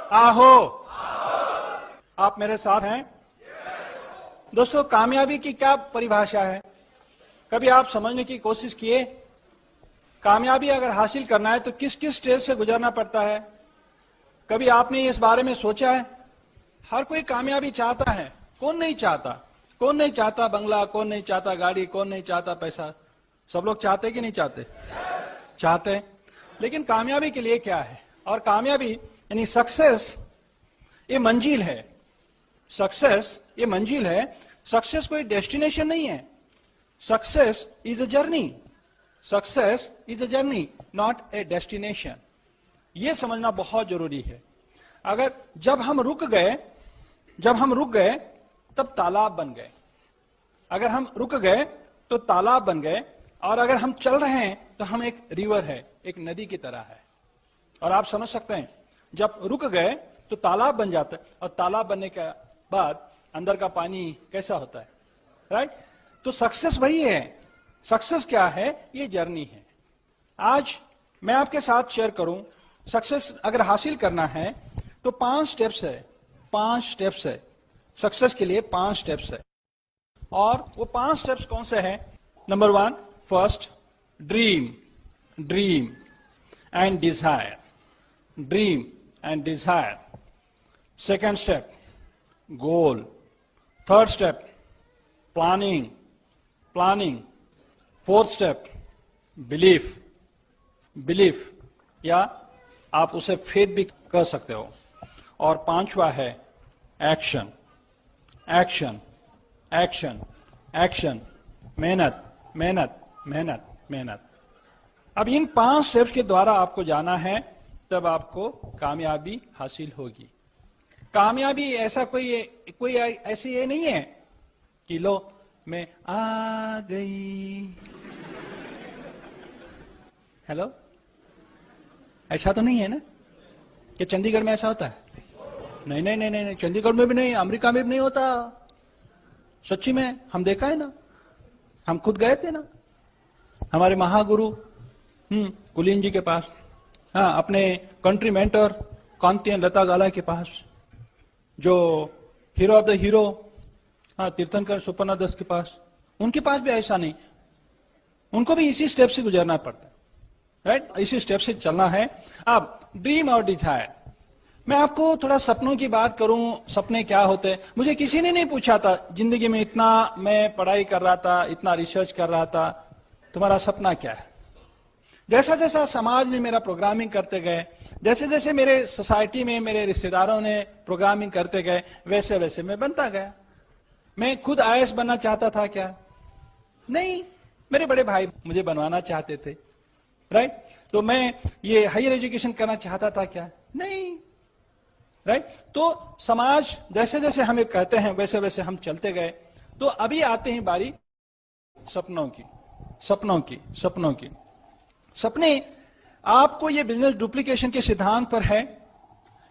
आहो। आप मेरे साथ हैं? दोस्तों, कामयाबी की क्या परिभाषा है? कभी आप समझने की कोशिश किए? कामयाबी अगर हासिल करना है तो किस किस स्टेज से गुजरना पड़ता है? कभी आपने इस बारे में सोचा है? हर कोई कामयाबी चाहता है, कौन नहीं चाहता? कौन नहीं चाहता बंगला, कौन नहीं चाहता गाड़ी, कौन नहीं चाहता पैसा? सब लोग चाहते कि नहीं चाहते? चाहते हैं। लेकिन कामयाबी के लिए क्या है? और कामयाबी यानी सक्सेस ये मंजिल है। सक्सेस ये मंजिल है। सक्सेस कोई डेस्टिनेशन नहीं है। Success is a journey. Success is a journey, not a destination. यह समझना बहुत जरूरी है। अगर जब हम रुक गए तब तालाब बन गए। अगर हम रुक गए तो तालाब बन गए, और अगर हम चल रहे हैं तो हम एक रिवर है, एक नदी की तरह है। और आप समझ सकते हैं, जब रुक गए तो तालाब बन जाता है, और तालाब बनने के बाद अंदर का पानी कैसा होता है, राइट? तो सक्सेस वही है। सक्सेस क्या है? ये जर्नी है। आज मैं आपके साथ शेयर करूं, सक्सेस अगर हासिल करना है तो 5 स्टेप्स है। 5 स्टेप्स है सक्सेस के लिए। 5 स्टेप्स है। और वो 5 स्टेप्स कौन से हैं? Number 1, first, dream and desire. Dream and desire. Second step, goal. Third step, planning. Fourth step, belief, या आप उसे फेथ भी कह सकते हो। और 5वां है एक्शन। मेहनत। अब इन 5 स्टेप्स के द्वारा आपको जाना है, तब आपको कामयाबी हासिल होगी। कामयाबी ऐसा कोई ऐसी ये नहीं है कि लो मैं आ गई। हेलो, ऐसा तो नहीं है ना कि चंडीगढ़ में ऐसा होता है? नहीं, चंडीगढ़ में भी नहीं, अमेरिका में भी नहीं होता। सच्ची में हम देखा है ना, हम खुद गए थे ना हमारे महागुरु कुलीन जी के पास, हाँ, अपने कंट्री मेंटर कांतियन लता गाला के पास, जो हीरो ऑफ द हीरो, हाँ, तीर्थंकर सुपर्णा दास के पास। उनके पास भी ऐसा नहीं, उनको भी इसी स्टेप से गुजरना पड़ता है, राइट? इसी स्टेप से चलना है। अब ड्रीम और डिजायर, मैं आपको थोड़ा सपनों की बात करूं। सपने क्या होते हैं? मुझे किसी ने नहीं पूछा था जिंदगी में, इतना मैं पढ़ाई कर रहा था, इतना रिसर्च कर रहा था, तुम्हारा सपना क्या है? जैसा जैसा समाज ने मेरा प्रोग्रामिंग करते गए, जैसे जैसे मेरे सोसाइटी में मेरे रिश्तेदारों ने प्रोग्रामिंग करते गए, वैसे वैसे मैं बनता गया। मैं खुद आईएएस बनना चाहता था क्या? नहीं, मेरे बड़े भाई मुझे बनवाना चाहते थे, राइट? तो मैं ये हायर एजुकेशन करना चाहता था क्या? नहीं, राइट? तो समाज जैसे जैसे हमें कहते हैं वैसे वैसे हम चलते गए। तो अभी आते हैं बारी सपनों की। सपने, आपको ये बिजनेस डुप्लीकेशन के सिद्धांत पर है,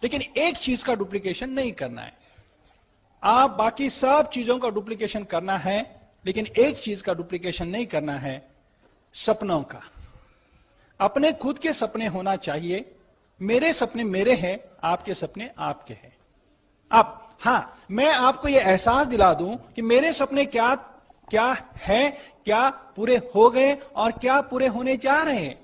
लेकिन एक चीज का डुप्लीकेशन नहीं करना है। आप बाकी सब चीजों का डुप्लीकेशन करना है, लेकिन एक चीज का डुप्लीकेशन नहीं करना है, सपनों का। अपने खुद के सपने होना चाहिए। मेरे सपने मेरे हैं, आपके सपने आपके हैं। अब हाँ, मैं आपको यह एहसास दिला दूं कि मेरे सपने क्या क्या है, क्या पूरे हो गए और क्या पूरे होने जा रहे हैं,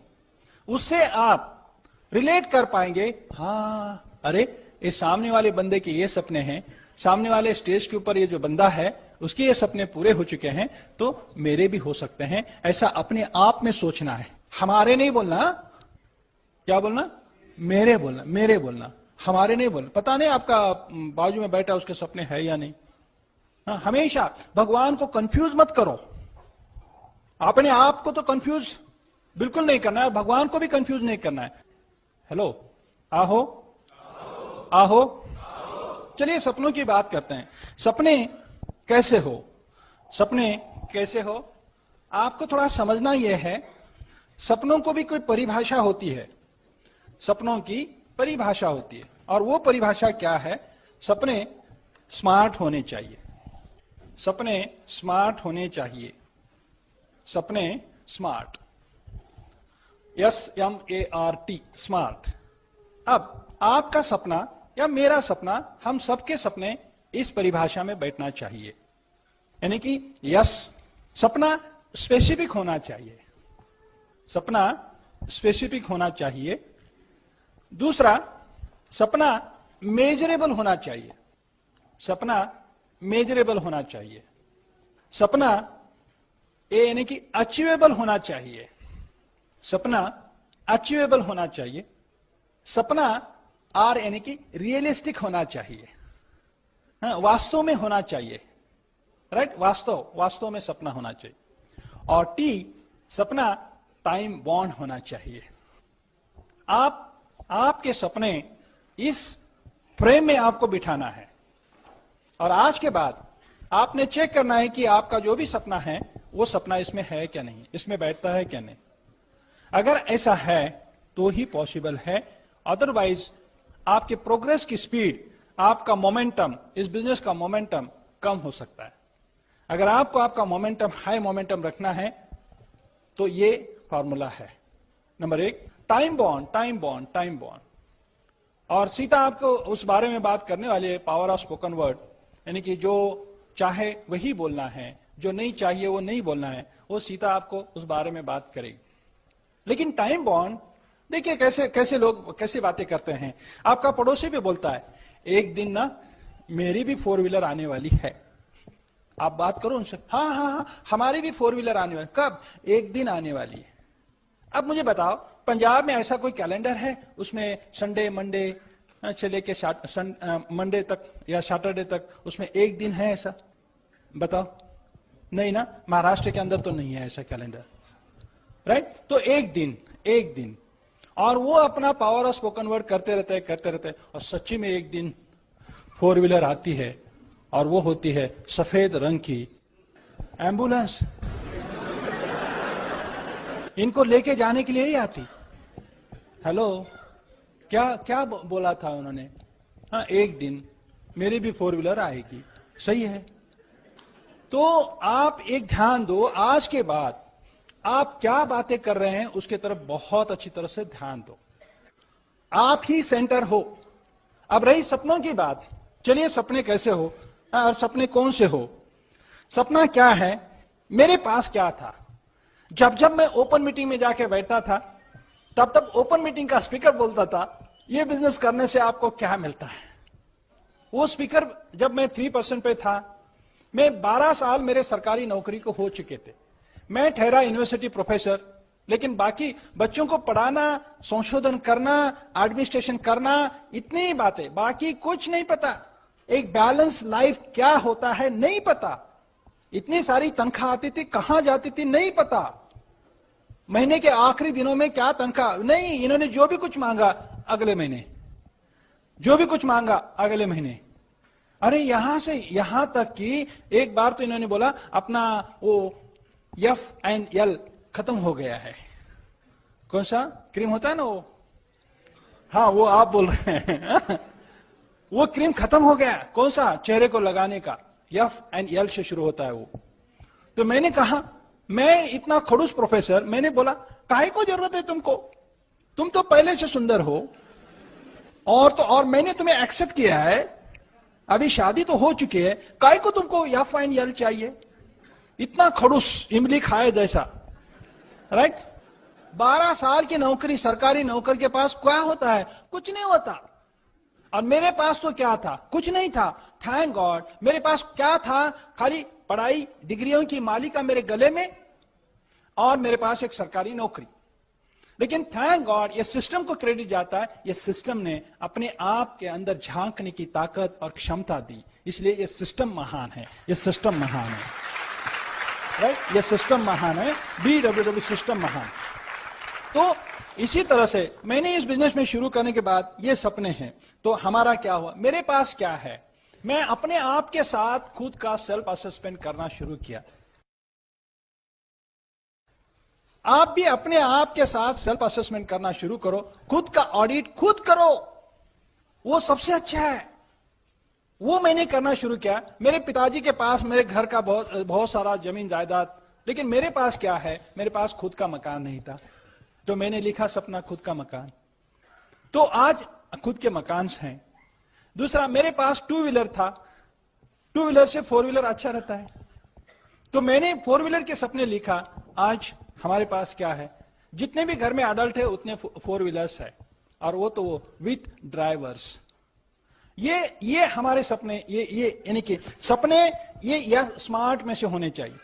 उससे आप रिलेट कर पाएंगे। हाँ, अरे इस सामने वाले बंदे के ये सपने हैं, सामने वाले स्टेज के ऊपर ये जो बंदा है उसके ये सपने पूरे हो चुके हैं, तो मेरे भी हो सकते हैं। ऐसा अपने आप में सोचना है। हमारे नहीं बोलना। क्या बोलना? मेरे बोलना, हमारे नहीं बोलना। पता नहीं आपका बाजू में बैठा उसके सपने है या नहीं। हाँ, हमेशा भगवान को कंफ्यूज मत करो। अपने आप को तो कंफ्यूज बिल्कुल नहीं करना है, भगवान को भी कंफ्यूज नहीं करना है। हेलो, आहो। चलिए सपनों की बात करते हैं। सपने कैसे हो? आपको थोड़ा समझना यह है, सपनों को भी कोई परिभाषा होती है। सपनों की परिभाषा होती है, और वो परिभाषा क्या है? सपने स्मार्ट होने चाहिए। सपने स्मार्ट, SMART, स्मार्ट। अब आपका सपना या मेरा सपना, हम सबके सपने इस परिभाषा में बैठना चाहिए। यानी कि यस, सपना स्पेसिफिक होना चाहिए, सपना स्पेसिफिक होना चाहिए। दूसरा, सपना मेजरेबल होना चाहिए, सपना मेजरेबल होना चाहिए। सपना यानी कि अचीवेबल होना चाहिए, सपना अचीवेबल होना चाहिए। सपना आर यानी कि रियलिस्टिक होना चाहिए, वास्तव में होना चाहिए, राइट, वास्तव में सपना होना चाहिए। और टी, सपना टाइम बॉन्ड होना चाहिए। आपके सपने इस फ्रेम में आपको बिठाना है, और आज के बाद आपने चेक करना है कि आपका जो भी सपना है वो सपना इसमें है क्या नहीं, इसमें बैठता है क्या नहीं। अगर ऐसा है तो ही पॉसिबल है, अदरवाइज आपके प्रोग्रेस की स्पीड, आपका मोमेंटम, इस बिजनेस का मोमेंटम कम हो सकता है। अगर आपको आपका मोमेंटम, हाई मोमेंटम रखना है तो ये फॉर्मूला है। Number 1, time bound, time bound, time bound. और सीता आपको उस बारे में बात करने वाली है, पावर ऑफ स्पोकन वर्ड, यानी कि जो चाहे वही बोलना है, जो नहीं चाहिए वो नहीं बोलना है, वो सीता आपको उस बारे में बात करेगी। लेकिन टाइम बॉन्ड, देखिए कैसे लोग कैसे बातें करते हैं। आपका पड़ोसी भी बोलता है, एक दिन ना मेरी भी 4 व्हीलर आने वाली है। आप बात करो उनसे, हाँ, हमारी भी 4 व्हीलर आने वाली। कब? एक दिन आने वाली है। अब मुझे बताओ, पंजाब में ऐसा कोई कैलेंडर है उसमें संडे, मंडे से लेके मंडे तक या सैटरडे तक उसमें एक दिन है ऐसा? बताओ, नहीं ना। महाराष्ट्र के अंदर तो नहीं है ऐसा कैलेंडर, राइट। तो एक दिन, और वो अपना पावर ऑफ स्पोकन वर्ड करते रहते हैं, और सच्ची में एक दिन 4 व्हीलर आती है, और वो होती है सफेद रंग की एम्बुलेंस। इनको लेके जाने के लिए ही आती। हेलो, क्या बोला था उन्होंने? हाँ, एक दिन मेरी भी 4 व्हीलर आएगी। सही है। तो आप एक ध्यान दो, आज के बाद आप क्या बातें कर रहे हैं उसके तरफ बहुत अच्छी तरह से ध्यान दो। आप ही सेंटर हो। अब रही सपनों की बात, चलिए सपने कैसे हो और सपने कौन से हो। सपना क्या है, मेरे पास क्या था। जब मैं ओपन मीटिंग में जाके बैठता था, तब ओपन मीटिंग का स्पीकर बोलता था, ये बिजनेस करने से आपको क्या मिलता है। वो स्पीकर, जब मैं 3% पे था, मैं 12 साल मेरे सरकारी नौकरी को हो चुके थे, मैं ठहरा यूनिवर्सिटी प्रोफेसर, लेकिन बाकी बच्चों को पढ़ाना, संशोधन करना, एडमिनिस्ट्रेशन करना, इतनी बातें, बाकी कुछ नहीं पता। एक बैलेंस लाइफ क्या होता है नहीं पता। इतनी सारी तनख्वाह आती थी, कहां जाती थी नहीं पता। महीने के आखिरी दिनों में क्या तनख्वाह नहीं, इन्होंने जो भी कुछ मांगा अगले महीने, जो भी कुछ मांगा अगले महीने। अरे यहां से यहां तक कि एक बार तो इन्होंने बोला अपना वो FNL खत्म हो गया है। कौन सा क्रीम होता है ना वो, हाँ वो आप बोल रहे हैं वो क्रीम खत्म हो गया। कौन सा? चेहरे को लगाने का, FNL से शुरू होता है वो। तो मैंने कहा, मैं इतना खड़ूस प्रोफेसर, मैंने बोला काहे को जरूरत है तुमको, तुम तो पहले से सुंदर हो, और मैंने तुम्हें एक्सेप्ट किया है, अभी शादी तो हो चुकी है, काहे को तुमको FNL चाहिए। इतना खड़ूस, इमली खाए जैसा, राइट। 12 साल की नौकरी, सरकारी नौकर के पास क्या होता है? कुछ नहीं होता। और मेरे पास तो क्या था? कुछ नहीं था। थैंक गॉड, मेरे पास क्या था? खाली पढ़ाई, डिग्रियों की मालिका मेरे गले में, और मेरे पास एक सरकारी नौकरी। लेकिन थैंक गॉड, ये सिस्टम को क्रेडिट जाता है, ये सिस्टम ने अपने आप के अंदर झांकने की ताकत और क्षमता दी, इसलिए ये सिस्टम महान है, ये सिस्टम महान है, राइट। ये सिस्टम महान है, BWW सिस्टम महान। तो इसी तरह से मैंने इस बिजनेस में शुरू करने के बाद ये सपने हैं। तो हमारा क्या हुआ, मेरे पास क्या है, मैं अपने आप के साथ खुद का सेल्फ असेसमेंट करना शुरू किया। आप भी अपने आप के साथ सेल्फ असेसमेंट करना शुरू करो, खुद का ऑडिट खुद करो, वो सबसे अच्छा है। वो मैंने करना शुरू किया। मेरे पिताजी के पास मेरे घर का बहुत सारा जमीन जायदाद, लेकिन मेरे पास क्या है, मेरे पास खुद का मकान नहीं था। तो मैंने लिखा सपना खुद का मकान। तो आज खुद के मकान हैं, दूसरा, मेरे पास 2 व्हीलर था, 2 व्हीलर से 4 व्हीलर अच्छा रहता है, तो मैंने 4 व्हीलर के सपने लिखा। आज हमारे पास क्या है, जितने भी घर में अडल्ट है उतने 4 व्हीलर्स है, और वो विथ ड्राइवर्स। ये हमारे सपने, ये यानी कि सपने ये स्मार्ट में से होने चाहिए।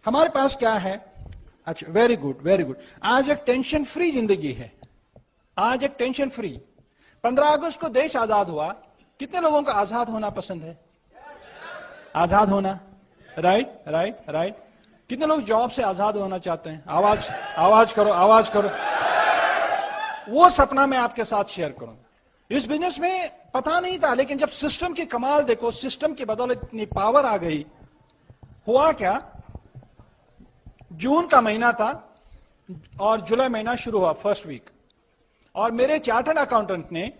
हमारे पास क्या है, अच्छा, वेरी गुड वेरी गुड। आज एक टेंशन फ्री जिंदगी है, आज एक टेंशन फ्री। 15 अगस्त को देश आजाद हुआ, कितने लोगों को आजाद होना पसंद है? आजाद होना, राइट राइट राइट। कितने लोग जॉब से आजाद होना चाहते हैं? आवाज करो, आवाज करो। वो सपना मैं आपके साथ शेयर करूंगा। इस बिजनेस में पता नहीं था, लेकिन जब सिस्टम की कमाल देखो, सिस्टम की बदौलत इतनी पावर आ गई। हुआ क्या, जून का महीना था और जुलाई महीना शुरू हुआ, फर्स्ट वीक, और मेरे चार्टर्ड अकाउंटेंट ने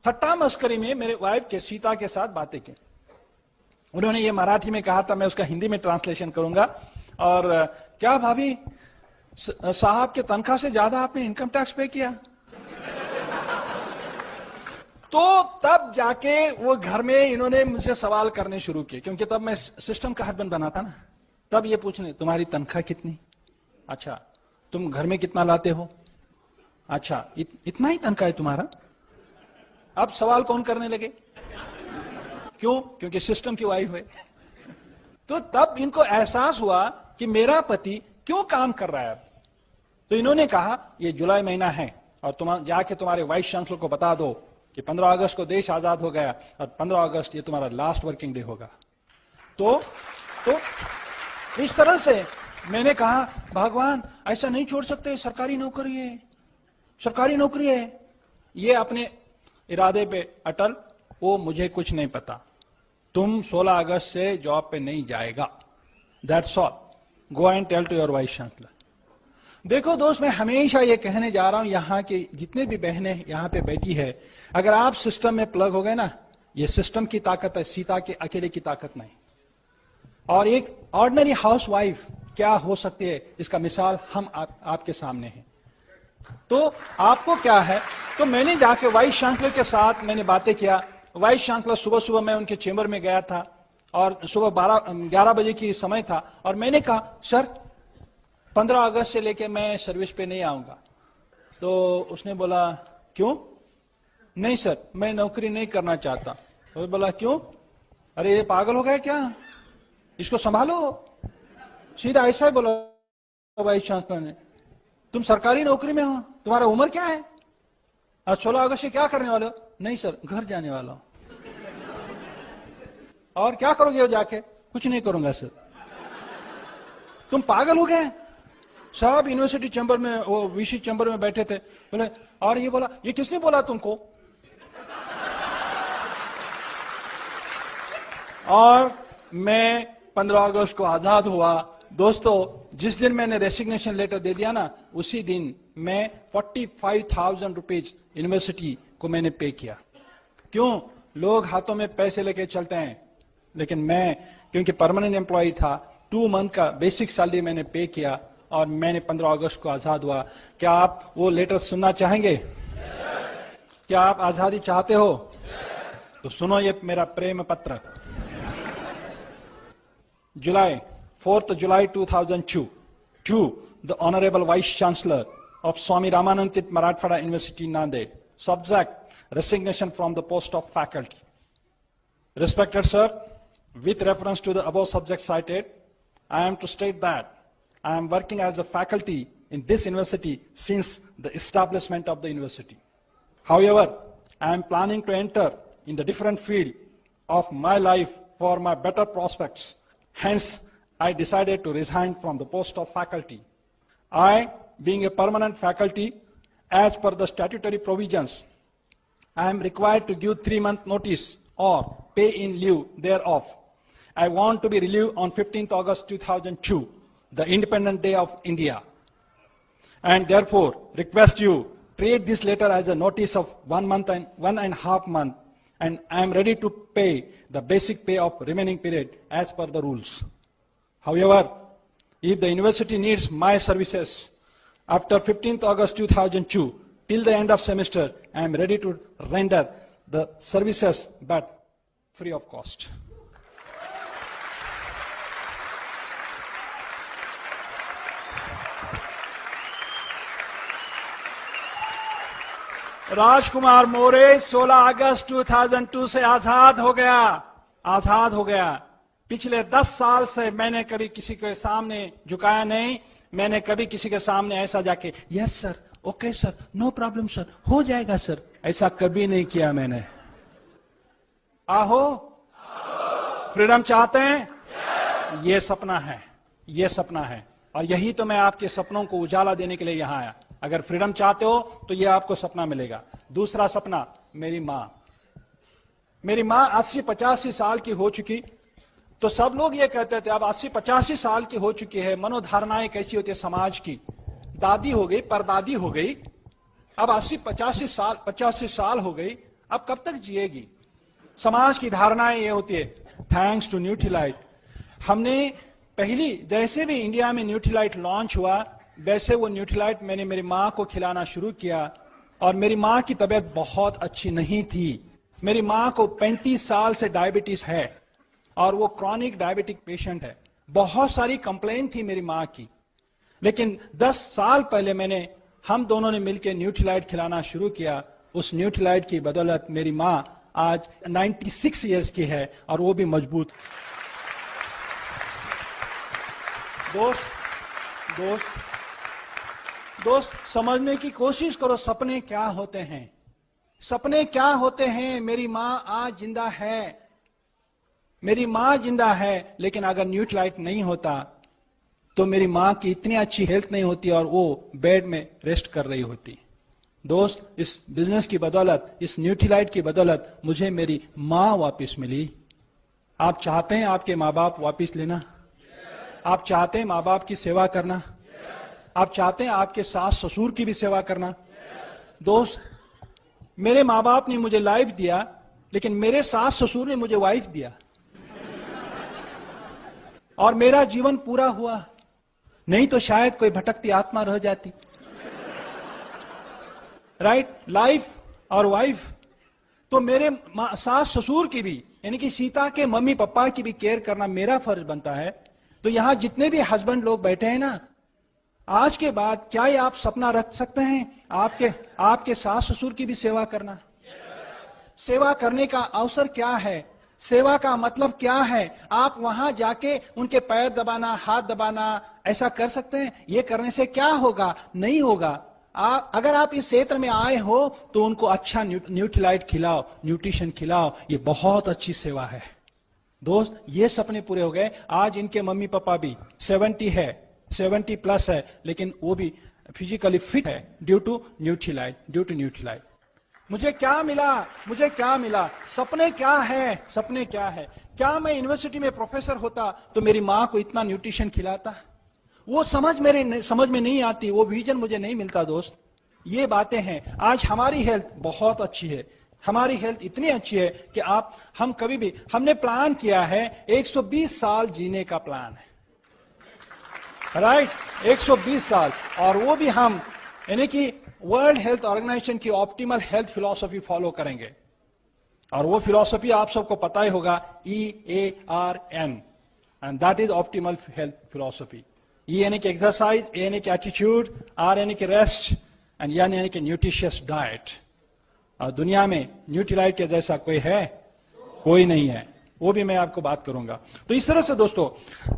ठट्टा मस्करी में मेरे वाइफ के सीता के साथ बातें की। उन्होंने ये मराठी में कहा था, मैं उसका हिंदी में ट्रांसलेशन करूंगा। और क्या भाभी साहब के तनख्वाह से ज्यादा आपने इनकम टैक्स पे किया? तो तब जाके वो घर में इन्होंने मुझसे सवाल करने शुरू किए, क्योंकि तब मैं सिस्टम का हस्बैंड बना था ना। तब ये पूछने, तुम्हारी तनख्वाह कितनी? अच्छा, तुम घर में कितना लाते हो? अच्छा, इतना ही तनख्वाह है तुम्हारा? अब सवाल कौन करने लगे? क्यों? क्योंकि सिस्टम की वाइफ है। तो तब इनको एहसास हुआ कि मेरा पति क्यों काम कर रहा है। तो इन्होंने कहा, ये जुलाई महीना है और तुम जाके तुम्हारे वाइस चांसलर को बता दो कि 15 अगस्त को देश आजाद हो गया और 15 अगस्त ये तुम्हारा लास्ट वर्किंग डे होगा। तो इस तरह से मैंने कहा, भगवान ऐसा नहीं छोड़ सकते, सरकारी नौकरी है, सरकारी नौकरी है। ये अपने इरादे पे अटल, वो मुझे कुछ नहीं पता, तुम 16 अगस्त से जॉब पे नहीं जाएगा, that's all, go and tell to your vice chancellor. देखो दोस्त, मैं हमेशा ये कहने जा रहा हूं, यहां के जितने भी बहनें यहां पे बैठी है, अगर आप सिस्टम में प्लग हो गए ना, ये सिस्टम की ताकत है, सीता के अकेले की ताकत नहीं। और एक ऑर्डिनरी हाउस वाइफ क्या हो सकती है, इसका मिसाल हम आपके सामने है। तो आपको क्या है, तो मैंने जाके वाइस चांसलर के साथ मैंने बातें किया। वाइस चांसलर, सुबह सुबह मैं उनके चेंबर में गया था और सुबह 11 बजे की समय था, और मैंने कहा, सर 15 अगस्त से लेके मैं सर्विस पे नहीं आऊंगा। तो उसने बोला, क्यों? नहीं सर, मैं नौकरी नहीं करना चाहता। तो बोला, क्यों? अरे ये पागल हो गया क्या, इसको संभालो। सीधा ऐसा ही बोला वाइस चांसलर ने, तुम सरकारी नौकरी में हो, तुम्हारा उम्र क्या है, आज 16 अगस्त से क्या करने वाले हो? नहीं सर, घर जाने वाला हूं। और क्या करोगे जाके? कुछ नहीं करूंगा सर। तुम पागल हो गए? सब यूनिवर्सिटी चैम्बर में, वो वीसी चैम्बर में बैठे थे, बोले, और ये बोला, ये किसने बोला तुमको? और मैं 15 अगस्त को आजाद हुआ। दोस्तों, जिस दिन मैंने रेसिग्नेशन लेटर दे दिया ना, उसी दिन मैं 45,000 रुपीज यूनिवर्सिटी को मैंने पे किया। क्यों? लोग हाथों में पैसे लेके चलते हैं, लेकिन मैं क्योंकि परमानेंट एम्प्लॉय था, 2 मंथ का बेसिक सैलरी मैंने पे किया और मैंने 15 अगस्त को आजाद हुआ। क्या आप वो लेटर सुनना चाहेंगे? क्या आप आजादी चाहते हो? तो सुनो ये मेरा प्रेम पत्र। July, 4th July 2002, to the Honorable Vice Chancellor of Swami Ramanand Marathwada University, Nanded, subject resignation from the post of faculty. Respected sir, with reference to the above subject cited, I am to state that I am working as a faculty in this university since the establishment of the university. However, I am planning to enter in the different field of my life for my better prospects. Hence, I decided to resign from the post of faculty. I, being a permanent faculty, as per the statutory provisions, I am required to give 3-month notice or pay in lieu thereof. I want to be relieved on 15th August 2002, the Independent Day of India. And therefore, request you treat this letter as a notice of 1 month and 1.5 month, and I am ready to pay the basic pay of remaining period as per the rules. However, if the university needs my services after 15th August 2002 till the end of semester, I am ready to render the services, but free of cost. राजकुमार मोरे 16 अगस्त 2002 से आजाद हो गया। पिछले 10 साल से मैंने कभी किसी के सामने झुकाया नहीं। मैंने कभी किसी के सामने ऐसा जाके yes sir, okay sir, no problem sir, हो जाएगा सर, ऐसा कभी नहीं किया मैंने। आहो, फ्रीडम चाहते हैं? ये सपना है और यही तो मैं आपके सपनों को उजाला देने के लिए यहां आया। अगर फ्रीडम चाहते हो तो ये आपको सपना मिलेगा। दूसरा सपना, मेरी मां 80-85 साल की हो चुकी, तो सब लोग ये कहते थे अब 80-85 साल की हो चुकी है, मनोधारणाएं कैसी होती है समाज की, दादी हो गई, परदादी हो गई, अब 80-85 साल हो गई, अब कब तक जिएगी? समाज की धारणाएं ये होती है। थैंक्स टू न्यूट्रीलाइट, हमने पहली जैसे भी इंडिया में न्यूट्रीलाइट लॉन्च हुआ, वैसे वो न्यूट्रीलाइट मैंने मेरी मां को खिलाना शुरू किया और मेरी मां की तबीयत बहुत अच्छी नहीं थी। मेरी मां को 35 साल से डायबिटीज है और वो क्रॉनिक डायबिटिक पेशेंट है। बहुत सारी कंप्लेन थी मेरी मां की, लेकिन 10 साल पहले हम दोनों ने मिलकर न्यूट्रीलाइट खिलाना शुरू किया। उस न्यूट्रीलाइट की बदौलत मेरी मां आज 96 ईयर्स की है और वो भी मजबूत। दोस्त समझने की कोशिश करो, सपने क्या होते हैं। मेरी मां आज जिंदा है, लेकिन अगर न्यूट्रीलाइट नहीं होता तो मेरी मां की इतनी अच्छी हेल्थ नहीं होती और वो बेड में रेस्ट कर रही होती। दोस्त, इस बिजनेस की बदौलत, इस न्यूट्रीलाइट की बदौलत मुझे मेरी मां वापस मिली। आप चाहते हैं आपके माँ बाप वापस लेना? आप चाहते हैं माँ बाप की सेवा करना? आप चाहते हैं आपके सास ससुर की भी सेवा करना? दोस्त, मेरे माँ बाप ने मुझे लाइफ दिया, लेकिन मेरे सास ससुर ने मुझे वाइफ दिया और मेरा जीवन पूरा हुआ। नहीं तो शायद कोई भटकती आत्मा रह जाती। राइट? लाइफ और वाइफ। तो मेरे सास ससुर की भी, यानी कि सीता के मम्मी पापा की भी केयर करना मेरा फर्ज बनता है। तो यहां जितने भी हस्बैंड लोग बैठे हैं ना, आज के बाद क्या ये आप सपना रख सकते हैं आपके सास ससुर की भी सेवा करना? सेवा करने का अवसर क्या है? सेवा का मतलब क्या है? आप वहां जाके उनके पैर दबाना, हाथ दबाना, ऐसा कर सकते हैं? ये करने से क्या होगा? नहीं होगा। अगर आप इस क्षेत्र में आए हो तो उनको अच्छा न्यूट्रीलाइट खिलाओ, न्यूट्रिशन खिलाओ, ये बहुत अच्छी सेवा है। दोस्त, ये सपने पूरे हो गए। आज इनके मम्मी पापा भी 70 प्लस है, लेकिन वो भी फिजिकली फिट है ड्यू टू न्यूट्रीलाइट। मुझे क्या मिला? सपने क्या है? क्या मैं यूनिवर्सिटी में प्रोफेसर होता तो मेरी मां को इतना न्यूट्रिशन खिलाता? वो समझ में नहीं आती, वो विजन मुझे नहीं मिलता। दोस्त, ये बातें हैं। आज हमारी हेल्थ बहुत अच्छी है, हमारी हेल्थ इतनी अच्छी है कि हमने प्लान किया है 120 साल जीने का प्लान है। राइट? 120 साल, और वो भी हम यानी कि वर्ल्ड हेल्थ ऑर्गेनाइजेशन की ऑप्टिमल हेल्थ फिलॉसफी फॉलो करेंगे। और वो फिलॉसफी आप सबको पता ही होगा, EARM, and that is optimal health philosophy. E यानी कि एक्सरसाइज, A यानी कि एटीट्यूड, R यानी कि रेस्ट, एंड N यानी कि न्यूट्रिशियस डाइट। और दुनिया में न्यूट्रीलाइट के जैसा कोई है? कोई नहीं है। वो भी मैं आपको बात करूंगा। तो इस तरह से दोस्तों,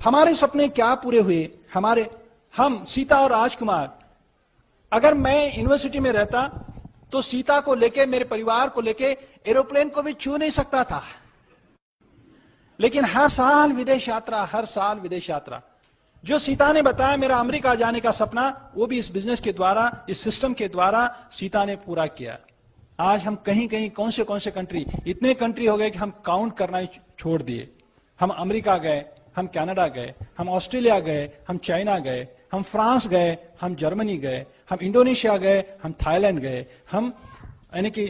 हमारे सपने क्या पूरे हुए? हम सीता और राजकुमार, अगर मैं यूनिवर्सिटी में रहता तो सीता को लेके, मेरे परिवार को लेके एरोप्लेन को भी छू नहीं सकता था, लेकिन हर साल विदेश यात्रा। जो सीता ने बताया मेरा अमेरिका जाने का सपना, वो भी इस बिजनेस के द्वारा, इस सिस्टम के द्वारा सीता ने पूरा किया। आज हम कहीं कौन से कंट्री, इतने कंट्री हो गए कि हम काउंट करना ही छोड़ दिए। हम अमेरिका गए, हम कनाडा गए, हम ऑस्ट्रेलिया गए, हम चाइना गए, हम फ्रांस गए, हम जर्मनी गए, हम इंडोनेशिया गए, हम थाईलैंड गए, हम यानी कि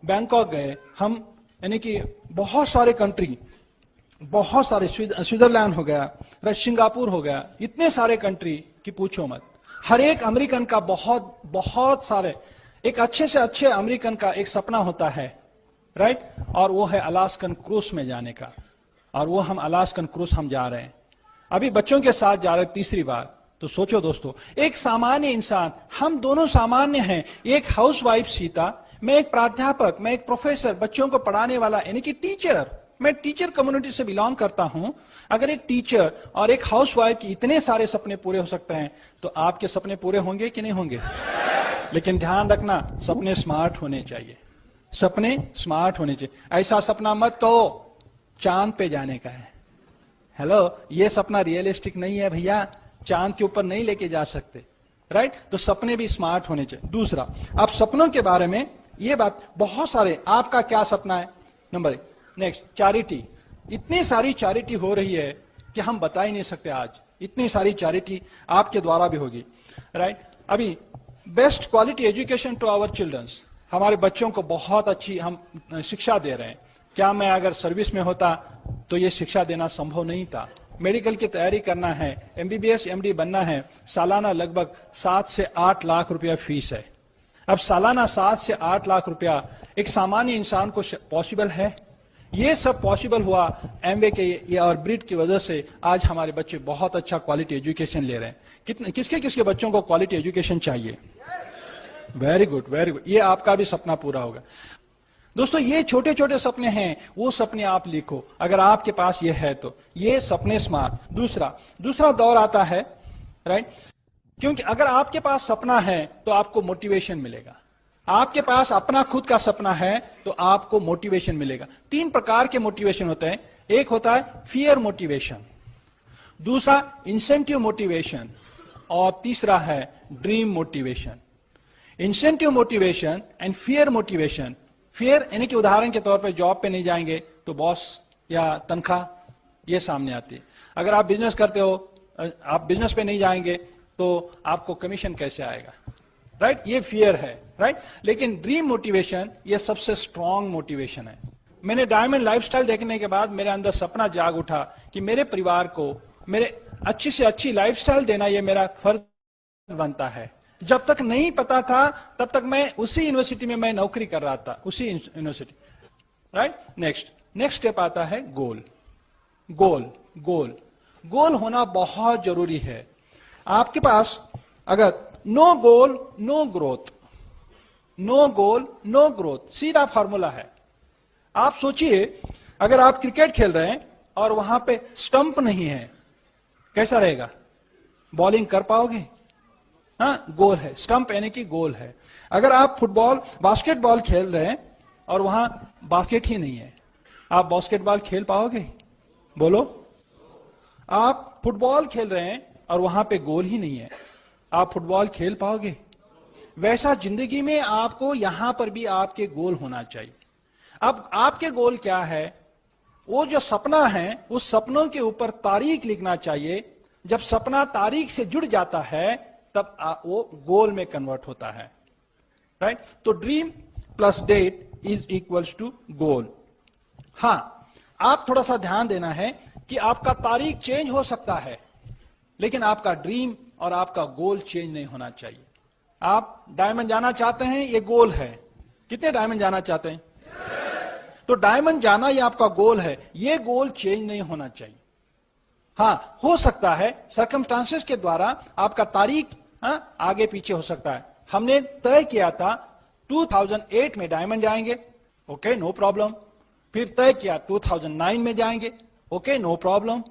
बैंकॉक गए, हम यानी कि बहुत सारे कंट्री, बहुत सारे, स्विट्जरलैंड हो गया, सिंगापुर हो गया, इतने सारे कंट्री की पूछो मत। हर एक अमेरिकन का बहुत सारे, एक अच्छे से अच्छे अमेरिकन का एक सपना होता है राइट, और वो है अलास्कन क्रूज में जाने का, और वो हम अलास्कन क्रूज हम जा रहे हैं, अभी बच्चों के साथ जा रहे हैं तीसरी बार। तो सोचो दोस्तों, एक सामान्य इंसान, हम दोनों सामान्य हैं, एक हाउसवाइफ सीता, मैं एक प्राध्यापक, मैं एक प्रोफेसर, बच्चों को पढ़ाने वाला यानी कि टीचर, मैं टीचर कम्युनिटी से बिलोंग करता हूं। अगर एक टीचर और एक हाउसवाइफ की इतने सारे सपने पूरे हो सकते हैं, तो आपके सपने पूरे होंगे कि नहीं होंगे? लेकिन ध्यान रखना, सपने स्मार्ट होने चाहिए, सपने स्मार्ट होने चाहिए। ऐसा सपना मत कहो चांद पे जाने का है। हेलो, ये सपना रियलिस्टिक नहीं है भैया, चांद के ऊपर नहीं लेके जा सकते, राइट? तो सपने भी स्मार्ट होने चाहिए। दूसरा, आप सपनों के बारे में ये बात, बहुत सारे, आपका क्या सपना है? नंबर 1। Next, charity. इतनी सारी चैरिटी हो रही है कि हम बता ही नहीं सकते। आज इतनी सारी चैरिटी आपके द्वारा भी होगी, राइट? अभी best quality education to our childrens, हमारे बच्चों को बहुत अच्छी हम शिक्षा दे रहे हैं। क्या मैं अगर सर्विस में होता तो ये शिक्षा देना संभव नहीं था। मेडिकल की तैयारी करना है, एमबीबीएस एमडी बनना है, सालाना लगभग 7 से 8 लाख रुपया फीस है। अब सालाना 7 से 8 लाख रुपया एक सामान्य इंसान को पॉसिबल है? ये सब पॉसिबल हुआ एमवे के और ब्रिट की वजह से। आज हमारे बच्चे बहुत अच्छा क्वालिटी एजुकेशन ले रहे हैं। कितने, किसके किसके बच्चों को क्वालिटी एजुकेशन चाहिए? Very good, very good. ये आपका भी सपना पूरा होगा। दोस्तों, ये छोटे छोटे सपने हैं, वो सपने आप लिखो अगर आपके पास ये है तो। ये सपने स्मार्ट। दूसरा दौर आता है, राइट? क्योंकि अगर आपके पास सपना है तो आपको मोटिवेशन मिलेगा। आपके पास अपना खुद का सपना है तो आपको मोटिवेशन मिलेगा। 3 प्रकार के मोटिवेशन होते हैं। एक होता है फियर मोटिवेशन, दूसरा इंसेंटिव मोटिवेशन, और तीसरा है dream motivation. Incentive motivation and fear motivation. Fear यानी कि उदाहरण के तौर पे जॉब पे नहीं जाएंगे तो बॉस या तनख्वाह ये सामने आती है। अगर आप बिजनेस करते हो, आप बिजनेस पे नहीं जाएंगे तो आपको कमीशन कैसे आएगा, राइट? ये फियर है, राइट? लेकिन ड्रीम मोटिवेशन ये सबसे स्ट्रॉन्ग मोटिवेशन है। मैंने डायमंड लाइफस्टाइल देखने के बाद मेरे अंदर सपना जाग उठा कि मेरे परिवार को मेरे अच्छी से अच्छी लाइफस्टाइल देना ये मेरा फर्ज बनता है। जब तक नहीं पता था तब तक मैं उसी यूनिवर्सिटी में मैं नौकरी कर रहा था, उसी यूनिवर्सिटी, राइट? नेक्स्ट स्टेप आता है गोल। गोल होना बहुत जरूरी है। आपके पास अगर no goal no growth, no goal no growth, सीधा फॉर्मूला है। आप सोचिए, अगर आप क्रिकेट खेल रहे हैं और वहां पे स्टंप नहीं है, कैसा रहेगा? बॉलिंग कर पाओगे? हाँ, गोल है, स्टंप यानी कि गोल है। अगर आप फुटबॉल बास्केटबॉल खेल रहे हैं और वहां बास्केट ही नहीं है, आप बास्केटबॉल खेल पाओगे? बोलो। आप फुटबॉल खेल रहे हैं और वहां पे गोल ही नहीं है, आप फुटबॉल खेल पाओगे? वैसा जिंदगी में आपको यहां पर भी आपके गोल होना चाहिए। अब आपके गोल क्या है? वो जो सपना है उस सपनों के ऊपर तारीख लिखना चाहिए। जब सपना तारीख से जुड़ जाता है तब वो गोल में कन्वर्ट होता है, राइट? तो dream plus date is equals to goal. हां, आप थोड़ा सा ध्यान देना है कि आपका तारीख चेंज हो सकता है, लेकिन आपका ड्रीम और आपका गोल चेंज नहीं होना चाहिए। आप डायमंड जाना चाहते हैं, ये गोल है। कितने डायमंड जाना चाहते हैं? तो डायमंड जाना ये आपका गोल है, ये गोल चेंज नहीं होना चाहिए। हां, हो सकता है सर्कमस्टांसेस के द्वारा आपका तारीख आगे पीछे हो सकता है। हमने तय किया था 2008 में डायमंड जाएंगे, ओके, नो प्रॉब्लम। फिर तय किया 2009 में जाएंगे, ओके, नो प्रॉब्लम।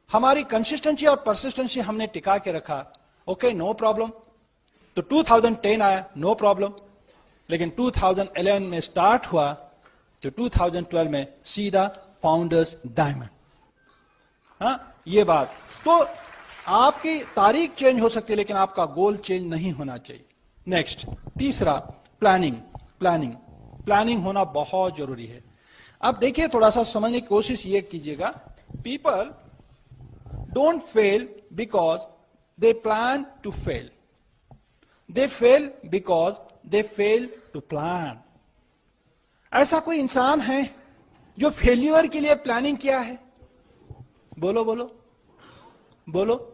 हमारी कंसिस्टेंसी और परसिस्टेंसी हमने टिका के रखा, ओके, नो प्रॉब्लम। तो 2010 आया, नो प्रॉब्लम। लेकिन 2011 में स्टार्ट हुआ तो 2012 में सीधा फाउंडर्स डायमंड। हाँ, ये बात। तो आपकी तारीख चेंज हो सकती है लेकिन आपका गोल चेंज नहीं होना चाहिए। नेक्स्ट, तीसरा, प्लानिंग होना बहुत जरूरी है। अब देखिए, थोड़ा सा समझने की कोशिश ये कीजिएगा। People don't fail because they plan to fail, they fail because they fail to plan. ऐसा कोई इंसान है जो फेल्यूर के लिए प्लानिंग किया है? बोलो बोलो बोलो।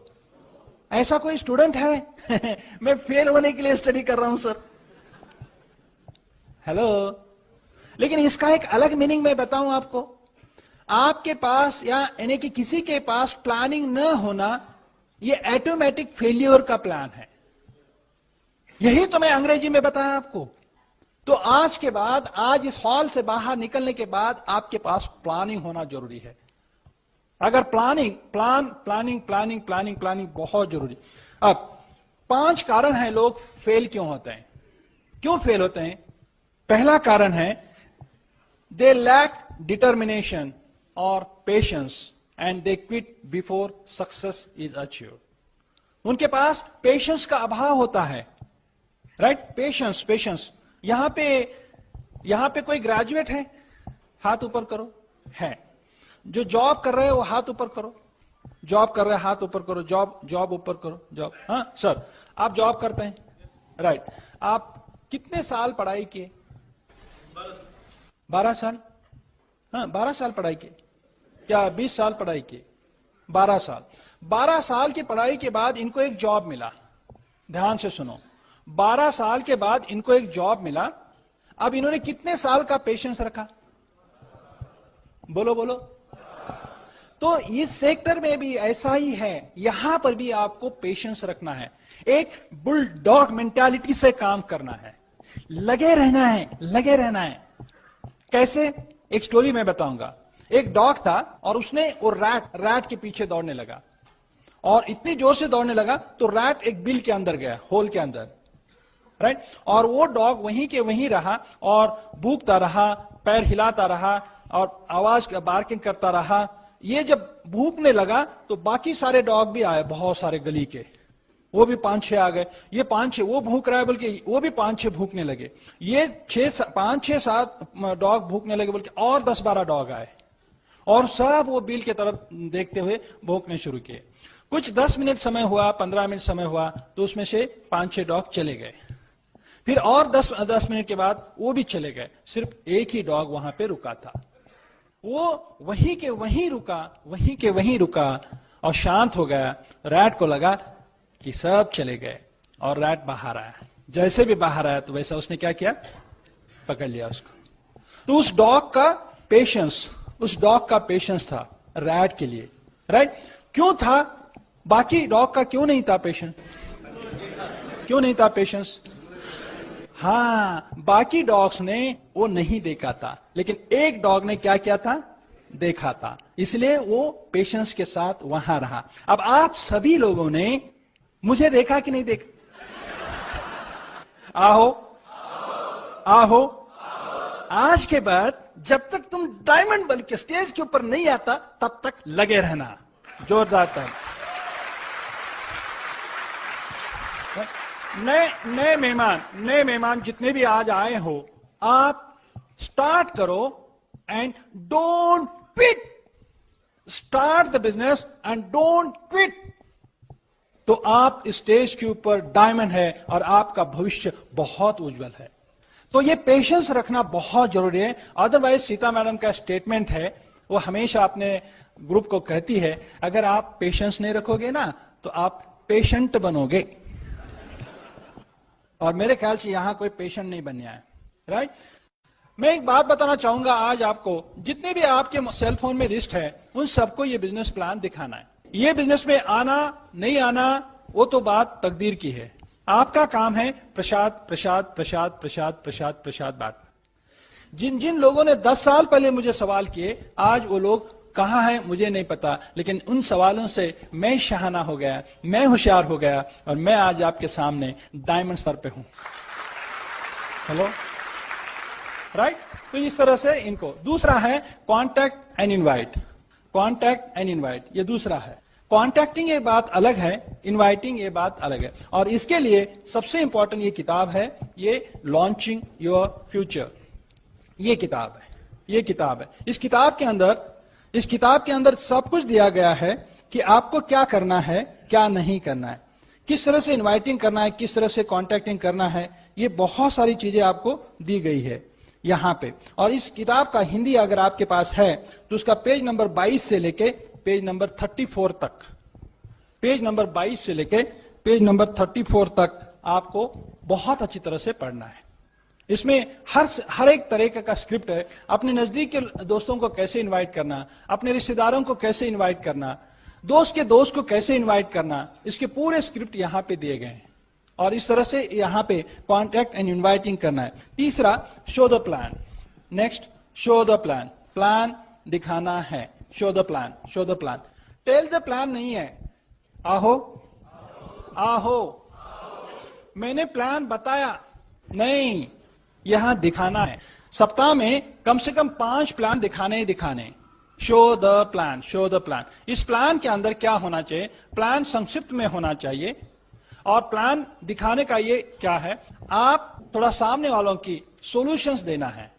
ऐसा कोई स्टूडेंट है मैं फेल होने के लिए स्टडी कर रहा हूं सर? हेलो। लेकिन इसका एक अलग मीनिंग मैं बताऊं आपको, आपके पास या यानी कि किसी के पास प्लानिंग न होना, यह ऑटोमेटिक फेल्योर का प्लान है। यही तो मैं अंग्रेजी में बताया आपको। तो आज के बाद, आज इस हॉल से बाहर निकलने के बाद आपके पास प्लानिंग होना जरूरी है। अगर प्लानिंग बहुत जरूरी। अब 5 कारण हैं लोग फेल क्यों होते हैं, क्यों फेल होते हैं। पहला कारण है दे लैक डिटर्मिनेशन और patience and they quit before success is achieved. उनके पास पेशेंस का अभाव होता है, राइट। पेशेंस। यहां पे कोई ग्रेजुएट है, हाथ ऊपर करो। है जो जॉब कर रहे हो, हाथ ऊपर करो। जॉब कर रहे हैं, हाथ ऊपर करो। जॉब ऊपर करो। जॉब, हाँ सर, आप जॉब करते हैं, राइट। आप कितने साल पढ़ाई किए? 12 साल। हाँ, 12 साल पढ़ाई किए, क्या 20 साल पढ़ाई किए? 12 साल। 12 साल की पढ़ाई के बाद इनको एक जॉब मिला। ध्यान से सुनो, 12 साल के बाद इनको एक जॉब मिला। अब इन्होंने कितने साल का पेशेंस रखा? बोलो। तो इस सेक्टर में भी ऐसा ही है, यहां पर भी आपको पेशेंस रखना है। एक बुलडॉग मेंटालिटी से काम करना है, लगे रहना है। कैसे? एक स्टोरी मैं बताऊंगा। एक डॉग था और उसने वो रैट के पीछे दौड़ने लगा, और इतनी जोर से दौड़ने लगा तो रैट एक बिल के अंदर गया, होल के अंदर, राइट। और वो डॉग वहीं के वहीं रहा और भूखता रहा, पैर हिलाता रहा और आवाज बार्किंग करता रहा। ये जब भूखने लगा तो बाकी सारे डॉग भी आए, बहुत सारे गली के, वो भी 5-6 आ गए। ये 5-6, वो भूख रहा है बल्कि वो भी 5-6 भूखने लगे। ये 5-6-7 डॉग भूखने लगे बल्कि और 10-12 डॉग आए, और सब वो बिल की तरफ देखते हुए भूखने शुरू किए। कुछ 10 मिनट समय हुआ, 15 मिनट समय हुआ, तो उसमें से 5-6 डॉग चले गए। फिर और 10 मिनट के बाद वो भी चले गए। सिर्फ एक ही डॉग वहां पे रुका था। वो वहीं के वहीं रुका और शांत हो गया। रैट को लगा कि सब चले गए और रैट बाहर आया। जैसे भी बाहर आया तो वैसा उसने क्या किया? पकड़ लिया उसको। तो उस डॉग का पेशेंस था रैट के लिए, राइट। क्यों था? बाकी डॉग का क्यों नहीं था पेशेंस? हाँ, बाकी डॉग्स ने वो नहीं देखा था, लेकिन एक डॉग ने क्या किया था? देखा था, इसलिए वो पेशेंस के साथ वहां रहा। अब आप सभी लोगों ने मुझे देखा कि नहीं देखा? आहो। आज के बाद जब तक तुम डायमंड बन के स्टेज के ऊपर नहीं आता, तब तक लगे रहना। जोरदार टाइम। नए मेहमान जितने भी आज आए हो, आप स्टार्ट करो and don't quit. Start the business and don't quit. तो आप स्टेज के ऊपर डायमंड है और आपका भविष्य बहुत उज्जवल है। तो ये पेशेंस रखना बहुत जरूरी है। अदरवाइज सीता मैडम का स्टेटमेंट है, वो हमेशा अपने ग्रुप को कहती है, अगर आप पेशेंस नहीं रखोगे ना तो आप पेशेंट बनोगे। और मेरे ख्याल से यहां कोई पेशेंट नहीं बनने आया, राइट। मैं एक बात बताना चाहूंगा आज आपको, जितने भी आपके सेल फोन में लिस्ट है, उन सबको ये बिजनेस प्लान दिखाना है। ये बिजनेस में आना नहीं आना वो तो बात तकदीर की है। आपका काम है प्रसाद बांटना। जिन लोगों ने 10 साल पहले मुझे सवाल किए, आज वो लोग कहां हैं मुझे नहीं पता, लेकिन उन सवालों से मैं शहाना हो गया, मैं होशियार हो गया, और मैं आज आपके सामने डायमंड सर पे हूं। Hello, right. तो इस तरह से इनको। दूसरा है कॉन्टैक्ट एंड इनवाइट। ये दूसरा है। कॉन्टैक्टिंग ये बात अलग है, इनवाइटिंग ये बात अलग है। और इसके लिए सबसे इंपॉर्टेंट ये किताब है, ये लॉन्चिंग योर फ्यूचर। ये किताब है। इस किताब के अंदर सब कुछ दिया गया है कि आपको क्या करना है, क्या नहीं करना है, किस तरह से इनवाइटिंग करना है, किस तरह से कॉन्टैक्टिंग करना है। ये बहुत सारी चीजें आपको दी गई है यहां पे। और इस किताब का हिंदी अगर आपके पास है तो उसका पेज नंबर 22 से लेके पेज नंबर 34 तक, पेज नंबर 22 से लेके पेज नंबर 34 तक आपको बहुत अच्छी तरह से पढ़ना है। इसमें हर एक तरीके का स्क्रिप्ट है। अपने नजदीक के दोस्तों को कैसे इनवाइट करना, अपने रिश्तेदारों को कैसे इनवाइट करना, दोस्त के दोस्त को कैसे इनवाइट करना, इसके पूरे स्क्रिप्ट यहां पे दिए गए हैं। और इस तरह से यहां पे कॉन्टैक्ट एंड इनवाइटिंग करना है। तीसरा, show the plan. Next, show the plan. Plan दिखाना है। Show the plan, show the plan. Tell the plan नहीं है। आहो आहो मैंने प्लान बताया नहीं, यहां दिखाना है। सप्ताह में कम से कम 5 प्लान दिखाने ही दिखाने। Show the plan, show the plan. इस प्लान के अंदर क्या होना चाहिए? प्लान संक्षिप्त में होना चाहिए। और प्लान दिखाने का ये क्या है, आप थोड़ा सामने वालों की सॉल्यूशंस देना है।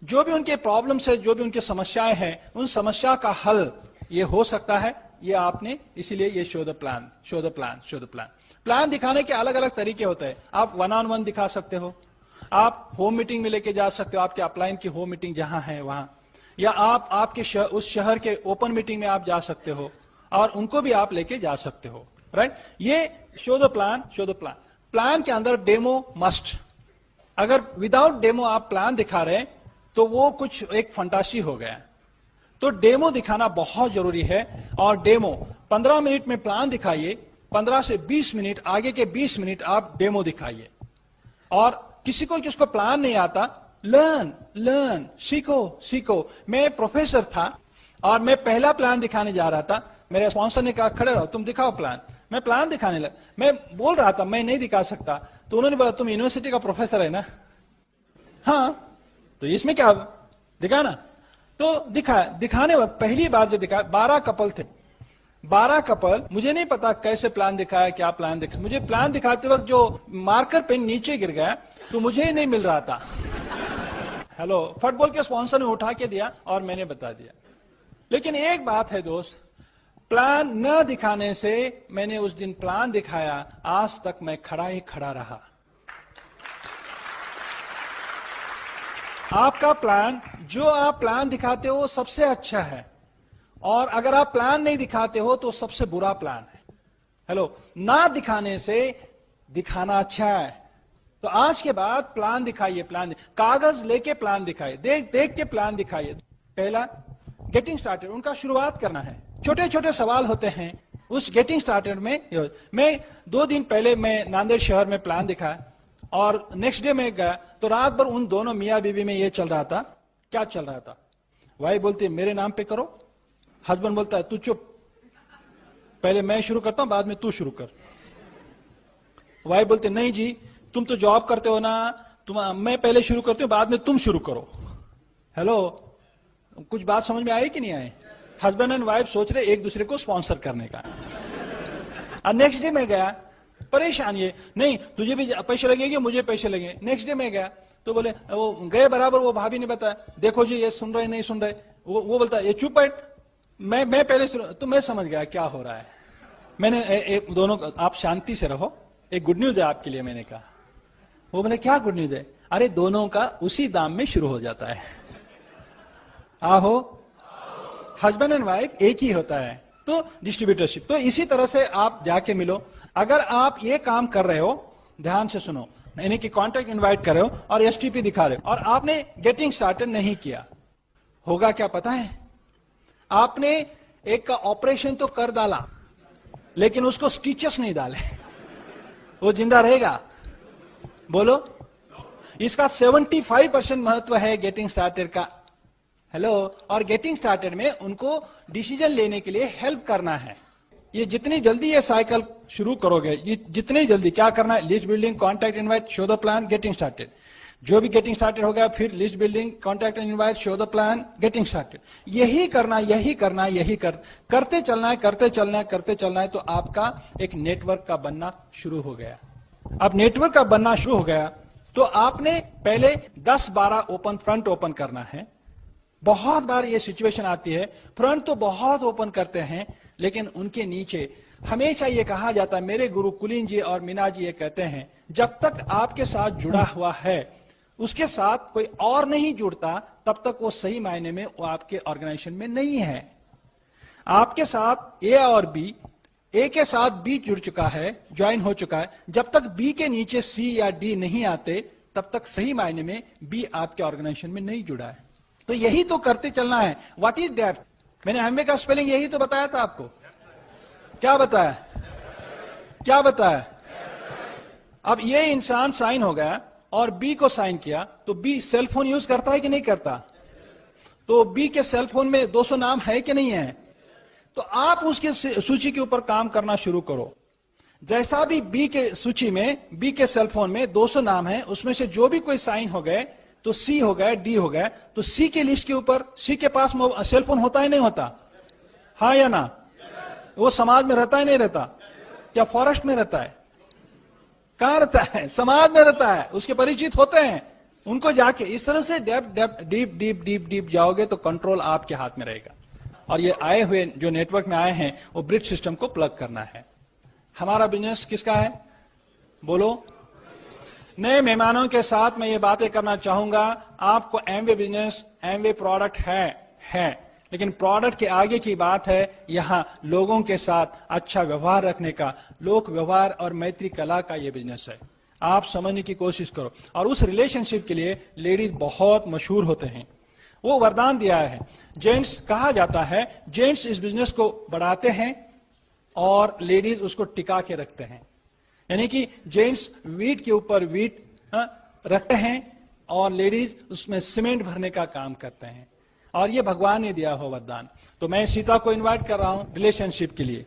जो भी उनके प्रॉब्लम्स है, जो भी उनकी समस्याएं हैं, उन समस्या का हल ये हो सकता है, ये आपने, इसीलिए ये show the plan, show the plan, show the plan. Plan दिखाने के अलग अलग तरीके होते हैं। आप 1-on-1 दिखा सकते हो, आप होम मीटिंग में लेके जा सकते हो, आपके अपलाइन की होम मीटिंग जहां है वहां, या आप आपके उस शहर के ओपन मीटिंग में आप जा सकते हो और उनको भी आप लेके जा सकते हो। राइट, ये show the plan, show the plan. Plan के अंदर डेमो मस्ट। अगर विदाउट डेमो आप प्लान दिखा रहे हैं तो वो कुछ एक फंटासी हो गया। तो डेमो दिखाना बहुत जरूरी है। और डेमो 15 मिनट में प्लान दिखाइए, 15 से 20 मिनट, आगे के 20 मिनट आप डेमो दिखाइए। और किसी को जिसको प्लान नहीं आता, लर्न लर्न, सीखो सीखो। मैं प्रोफेसर था और मैं पहला प्लान दिखाने जा रहा था। मेरे स्पॉन्सर ने कहा खड़े रहो, तुम दिखाओ प्लान। मैं प्लान दिखाने लगा, मैं बोल रहा था मैं नहीं दिखा सकता, तो उन्होंने बोला तुम यूनिवर्सिटी का प्रोफेसर है ना? हाँ, तो इसमें क्या दिखाना? तो दिखाने वक्त पहली बार जो दिखाया, 12 कपल थे। 12 कपल, मुझे नहीं पता कैसे प्लान दिखाया, क्या प्लान दिखाया। मुझे प्लान दिखाते वक्त जो मार्कर पेन नीचे गिर गया तो मुझे ही नहीं मिल रहा था। हेलो, फट बोल के स्पॉन्सर ने उठा के दिया और मैंने बता दिया। लेकिन एक बात है दोस्त, प्लान न दिखाने से, मैंने उस दिन प्लान दिखाया, आज तक मैं खड़ा ही खड़ा रहा। आपका प्लान, जो आप प्लान दिखाते हो वो सबसे अच्छा है, और अगर आप प्लान नहीं दिखाते हो तो सबसे बुरा प्लान है। हेलो, ना दिखाने से दिखाना अच्छा है। तो आज के बाद प्लान दिखाइए, कागज लेके प्लान दिखाइए, देख देख के प्लान दिखाइए। पहला, गेटिंग स्टार्टेड, उनका शुरुआत करना है। छोटे छोटे सवाल होते हैं उस गेटिंग स्टार्टेड में। मैं 2 दिन पहले मैं नांदेड़ शहर में प्लान दिखाया और नेक्स्ट डे में गया तो रात भर उन दोनों मियां बीवी में ये चल रहा था। क्या चल रहा था? वाइफ बोलती है मेरे नाम पे करो, हस्बैंड बोलता है तू चुप, पहले मैं शुरू करता हूं बाद में तू शुरू कर। वाइफ बोलती है नहीं जी, तुम तो जॉब करते हो ना, मैं पहले शुरू करती हूं बाद में तुम शुरू करो। हेलो, कुछ बात समझ में आई कि नहीं आई? हस्बैंड एंड वाइफ सोच रहे एक दूसरे को स्पॉन्सर करने का। और नेक्स्ट डे में गया, परेशान, ये नहीं तुझे भी पैसे लगेंगे मुझे पैसे लगेंगे। नेक्स्ट डे में गया तो बोले, वो गए बराबर, वो भाभी ने बताया देखो जी ये सुन रहे नहीं सुन रहे। वो बोलता ये चुप बैठ, मैं पहले तो मैं समझ गया क्या हो रहा है। मैंने दोनों, आप शांति से रहो, एक गुड न्यूज है आपके लिए, मैंने कहा। वो बोले क्या गुड न्यूज है? अरे दोनों का उसी दाम में शुरू हो जाता है। आहो, हस्बैंड एंड वाइफ एक ही होता है। तो डिस्ट्रीब्यूटरशिप, तो इसी तरह से आप जाके मिलो। अगर आप ये काम कर रहे हो, ध्यान से सुनो, यानी कि कॉन्टैक्ट इनवाइट कर रहे हो और एसटीपी दिखा रहे हो और आपने गेटिंग स्टार्टेड नहीं किया, होगा क्या पता है? आपने एक का ऑपरेशन तो कर डाला लेकिन उसको स्टिचेस नहीं डाले, वो जिंदा रहेगा? बोलो, इसका 75% महत्व है गेटिंग स्टार्टेड का। हेलो, और गेटिंग स्टार्टेड में उनको डिसीजन लेने के लिए हेल्प करना है। ये जितनी जल्दी ये साइकिल शुरू करोगे, ये जितनी जल्दी क्या करना है, list building, contact invite, show the plan, getting started. जो भी गेटिंग स्टार्टेड हो गया, फिर list building, contact invite, show the plan, getting started. यही करना, यही करना, यही करते चलना है, करते चलना है, करते चलना है। तो आपका एक नेटवर्क का बनना शुरू हो गया। अब नेटवर्क का बनना शुरू हो गया तो आपने पहले 10-12 फ्रंट ओपन करना है। बहुत बार ये सिचुएशन आती है, फ्रंट तो बहुत ओपन करते हैं लेकिन उनके नीचे हमेशा ये कहा जाता है, मेरे गुरु कुलीन जी और मीना जी ये कहते हैं, जब तक आपके साथ जुड़ा हुआ है उसके साथ कोई और नहीं जुड़ता तब तक वो सही मायने में वो आपके ऑर्गेनाइजेशन में नहीं है। आपके साथ ए और बी, ए के साथ बी जुड़ चुका है, ज्वाइन हो चुका है, जब तक बी के नीचे सी या डी नहीं आते तब तक सही मायने में बी आपके ऑर्गेनाइजेशन में नहीं जुड़ा है। तो यही तो करते चलना है। What is depth? मैंने एमवे का स्पेलिंग यही तो बताया था आपको। क्या बताया? क्या बताया? अब ये इंसान साइन हो गया और बी को साइन किया, तो बी सेल फोन यूज करता है कि नहीं करता? तो बी के सेल फोन में 200 नाम है कि नहीं है? तो आप उसके सूची के ऊपर काम करना शुरू करो। जैसा भी बी के सूची में, बी के सेल फोन में 200 नाम है, उसमें से जो भी कोई साइन हो गए तो सी हो गए, डी हो गए, तो सी के लिस्ट के ऊपर, सी के पास सेल फोन होता है नहीं होता? हाँ या ना? वो समाज में रहता है नहीं रहता? क्या फॉरेस्ट में रहता है? कहां रहता है? समाज में रहता है। उसके परिचित होते हैं, उनको जाके इस तरह से डीप डीप डीप डीप जाओगे तो कंट्रोल आपके हाथ में रहेगा। और ये आए हुए जो नेटवर्क में आए हैं वो ब्रिज सिस्टम को प्लग करना है। हमारा बिजनेस किसका है? बोलो। नए मेहमानों के साथ मैं ये बातें करना चाहूंगा। आपको एमवे बिजनेस, एमवे प्रोडक्ट है, लेकिन प्रोडक्ट के आगे की बात है यहां लोगों के साथ अच्छा व्यवहार रखने का, लोक व्यवहार और मैत्री कला का ये बिजनेस है। आप समझने की कोशिश करो। और उस रिलेशनशिप के लिए लेडीज बहुत मशहूर होते हैं। वो वरदान दिया है। जेंट्स कहा जाता है, जेंट्स इस बिजनेस को बढ़ाते हैं और लेडीज उसको टिका के रखते हैं। यानी कि जेंट्स वीट के ऊपर वीट रखते हैं और लेडीज उसमें सीमेंट भरने का काम करते हैं। और ये भगवान ने दिया हो वरदान। तो मैं सीता को इनवाइट कर रहा हूं रिलेशनशिप के लिए।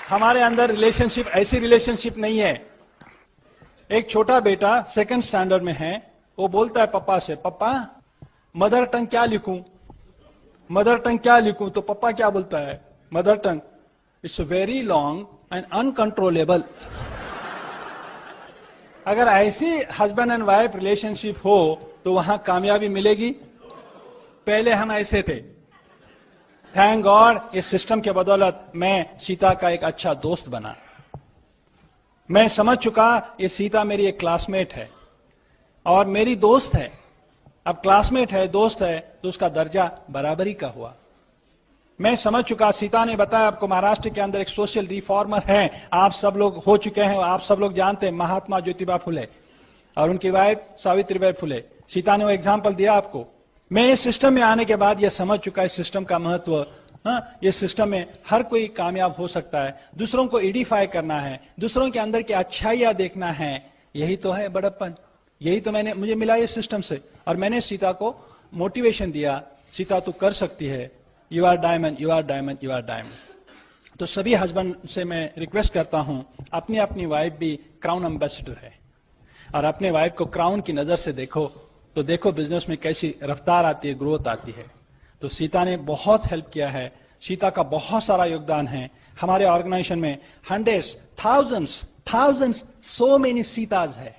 हमारे अंदर रिलेशनशिप ऐसी रिलेशनशिप नहीं है। एक छोटा बेटा सेकंड स्टैंडर्ड में है, वो बोलता है पापा से, पापा मदर टंग क्या लिखूं? मदर टंग क्या लिखूं? तो पापा क्या बोलता है? Mother tongue it's very long and uncontrollable. अगर ऐसी हस्बैंड एंड वाइफ रिलेशनशिप हो तो वहां कामयाबी मिलेगी? पहले हम ऐसे थे। थैंक गॉड इस सिस्टम के बदौलत मैं सीता का एक अच्छा दोस्त बना। मैं समझ चुका ये सीता मेरी एक क्लासमेट है और मेरी दोस्त है। अब क्लासमेट है, दोस्त है, तो उसका दर्जा बराबरी का हुआ। मैं समझ चुका। सीता ने बताया आपको, महाराष्ट्र के अंदर एक सोशल रिफॉर्मर है, आप सब लोग हो चुके हैं, आप सब लोग जानते हैं, महात्मा ज्योतिबा फुले और उनकी वाइफ सावित्रीबाई फुले। सीता ने वो एग्जाम्पल दिया आपको। मैं इस सिस्टम में आने के बाद यह समझ चुका इस सिस्टम का महत्व। ये सिस्टम में हर कोई कामयाब हो सकता है। दूसरों को एडिफाई करना है, दूसरों के अंदर की अच्छाइयां देखना है, यही तो है बड़प्पन। यही तो मुझे मिला ये सिस्टम से। और मैंने सीता को मोटिवेशन दिया, सीता तू कर सकती है, you are diamond, you are diamond, you are diamond. तो सभी हस्बैंड से मैं रिक्वेस्ट करता हूं, अपनी अपनी वाइफ भी क्राउन एम्बेसडर है और अपने वाइफ को क्राउन की नजर से देखो तो देखो बिजनेस में कैसी रफ्तार आती है, ग्रोथ आती है। तो सीता ने बहुत हेल्प किया है, सीता का बहुत सारा योगदान है हमारे ऑर्गेनाइजेशन में। Hundreds, thousands, so many Sita's है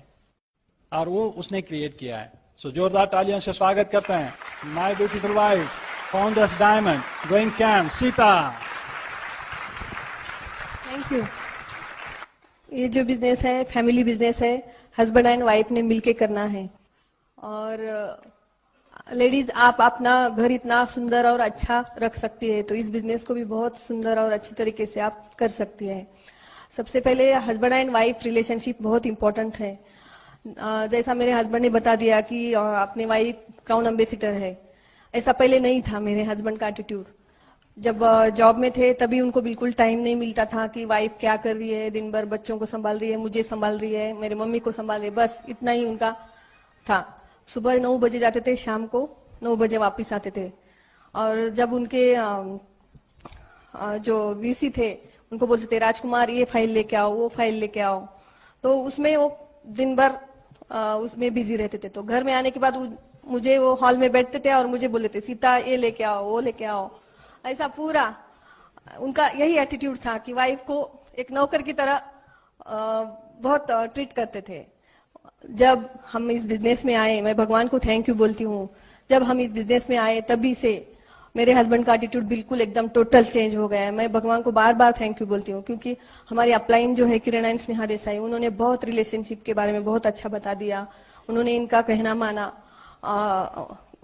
और वो उसने क्रिएट किया है। सो जोरदार तालियों से स्वागत करते हैं my beautiful wife, founders diamond, going camp, Sita. Thank you. ये जो बिजनेस है फैमिली बिजनेस है, हस्बैंड एंड वाइफ ने मिलके करना है। और लेडीज आप अपना घर इतना सुंदर और अच्छा रख सकती है तो इस बिजनेस को भी बहुत सुंदर और अच्छी तरीके से आप कर सकती है। सबसे पहले हस्बैंड एंड वाइफ रिलेशनशिप बहुत इंपॉर्टेंट है। जैसा मेरे हस्बैंड ने बता दिया कि अपनी वाइफ क्राउन एम्बेसडर है, ऐसा पहले नहीं था मेरे हस्बैंड का एटीट्यूड। जब जॉब में थे तभी उनको बिल्कुल टाइम नहीं मिलता था कि वाइफ क्या कर रही है, दिन भर बच्चों को संभाल रही है, मुझे संभाल रही है, मेरे मम्मी को संभाल रही है, बस इतना ही उनका था। सुबह 9 बजे जाते थे, शाम को 9 बजे वापस आते थे। और जब उनके जो वीसी थे उनको बोलते थे राजकुमार ये फाइल लेके आओ, वो फाइल लेके आओ, तो उसमें वो दिन भर उसमें बिजी रहते थे। तो घर में आने के बाद मुझे वो हॉल में बैठते थे और मुझे बोलते थे सीता ये लेके आओ, वो लेके आओ। ऐसा पूरा उनका यही एटीट्यूड था कि वाइफ को एक नौकर की तरह बहुत ट्रीट करते थे। जब हम इस बिजनेस में आए, मैं भगवान को थैंक यू बोलती हूँ, जब हम इस बिजनेस में आए तभी से मेरे हस्बैंड का एटीट्यूड बिल्कुल एकदम टोटल चेंज हो गया है। मैं भगवान को बार बार थैंक यू बोलती हूँ क्योंकि हमारी अपलाइन जो है किरण एंड स्नेहा देसाई, उन्होंने बहुत रिलेशनशिप के बारे में बहुत अच्छा बता दिया। उन्होंने इनका कहना माना,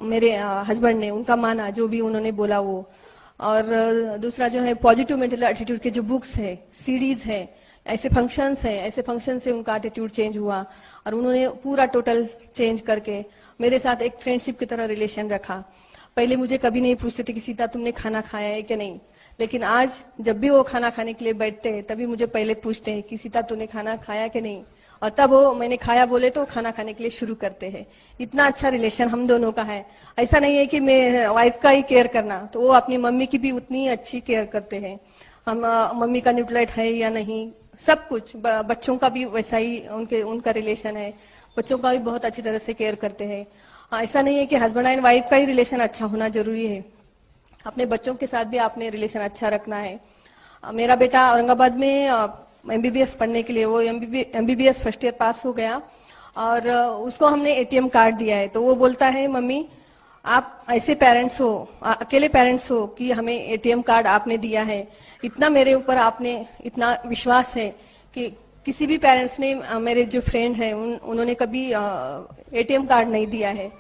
मेरे हस्बैंड ने उनका माना, जो भी उन्होंने बोला वो और दूसरा जो है पॉजिटिव मेंटल एटीट्यूड के जो बुक्स है, सीडीज है, ऐसे फंक्शन से उनका एटीट्यूड चेंज हुआ और उन्होंने पूरा टोटल चेंज करके मेरे साथ एक फ्रेंडशिप की तरह रिलेशन रखा। पहले मुझे कभी नहीं पूछते थे कि सीता तुमने खाना खाया है कि नहीं, लेकिन आज जब भी वो खाना खाने के लिए बैठते हैं तभी मुझे पहले पूछते हैं कि सीता तूने खाना खाया कि नहीं, और तब वो मैंने खाया बोले तो खाना खाने के लिए शुरू करते हैं। इतना अच्छा रिलेशन हम दोनों का है। ऐसा नहीं है कि मैं वाइफ का ही केयर करना, तो वो अपनी मम्मी की भी उतनी अच्छी केयर करते हैं। हम मम्मी का न्यूट्रलाइट है या नहीं, सब कुछ बच्चों का भी वैसा ही उनका रिलेशन है, बच्चों का भी बहुत अच्छी तरह से केयर करते हैं। ऐसा नहीं है कि हस्बैंड एंड वाइफ का ही रिलेशन अच्छा होना जरूरी है, अपने बच्चों के साथ भी आपने रिलेशन अच्छा रखना है। मेरा बेटा औरंगाबाद में एमबीबीएस पढ़ने के लिए, वो एमबीबीएस फर्स्ट ईयर पास हो गया और उसको हमने एटीएम कार्ड दिया है, तो वो बोलता है मम्मी आप ऐसे पेरेंट्स हो, अकेले पेरेंट्स हो कि हमें एटीएम कार्ड आपने दिया है। इतना मेरे ऊपर आपने इतना विश्वास है कि किसी भी पेरेंट्स ने, मेरे जो फ्रेंड है उन्होंने कभी एटीएम कार्ड नहीं दिया है।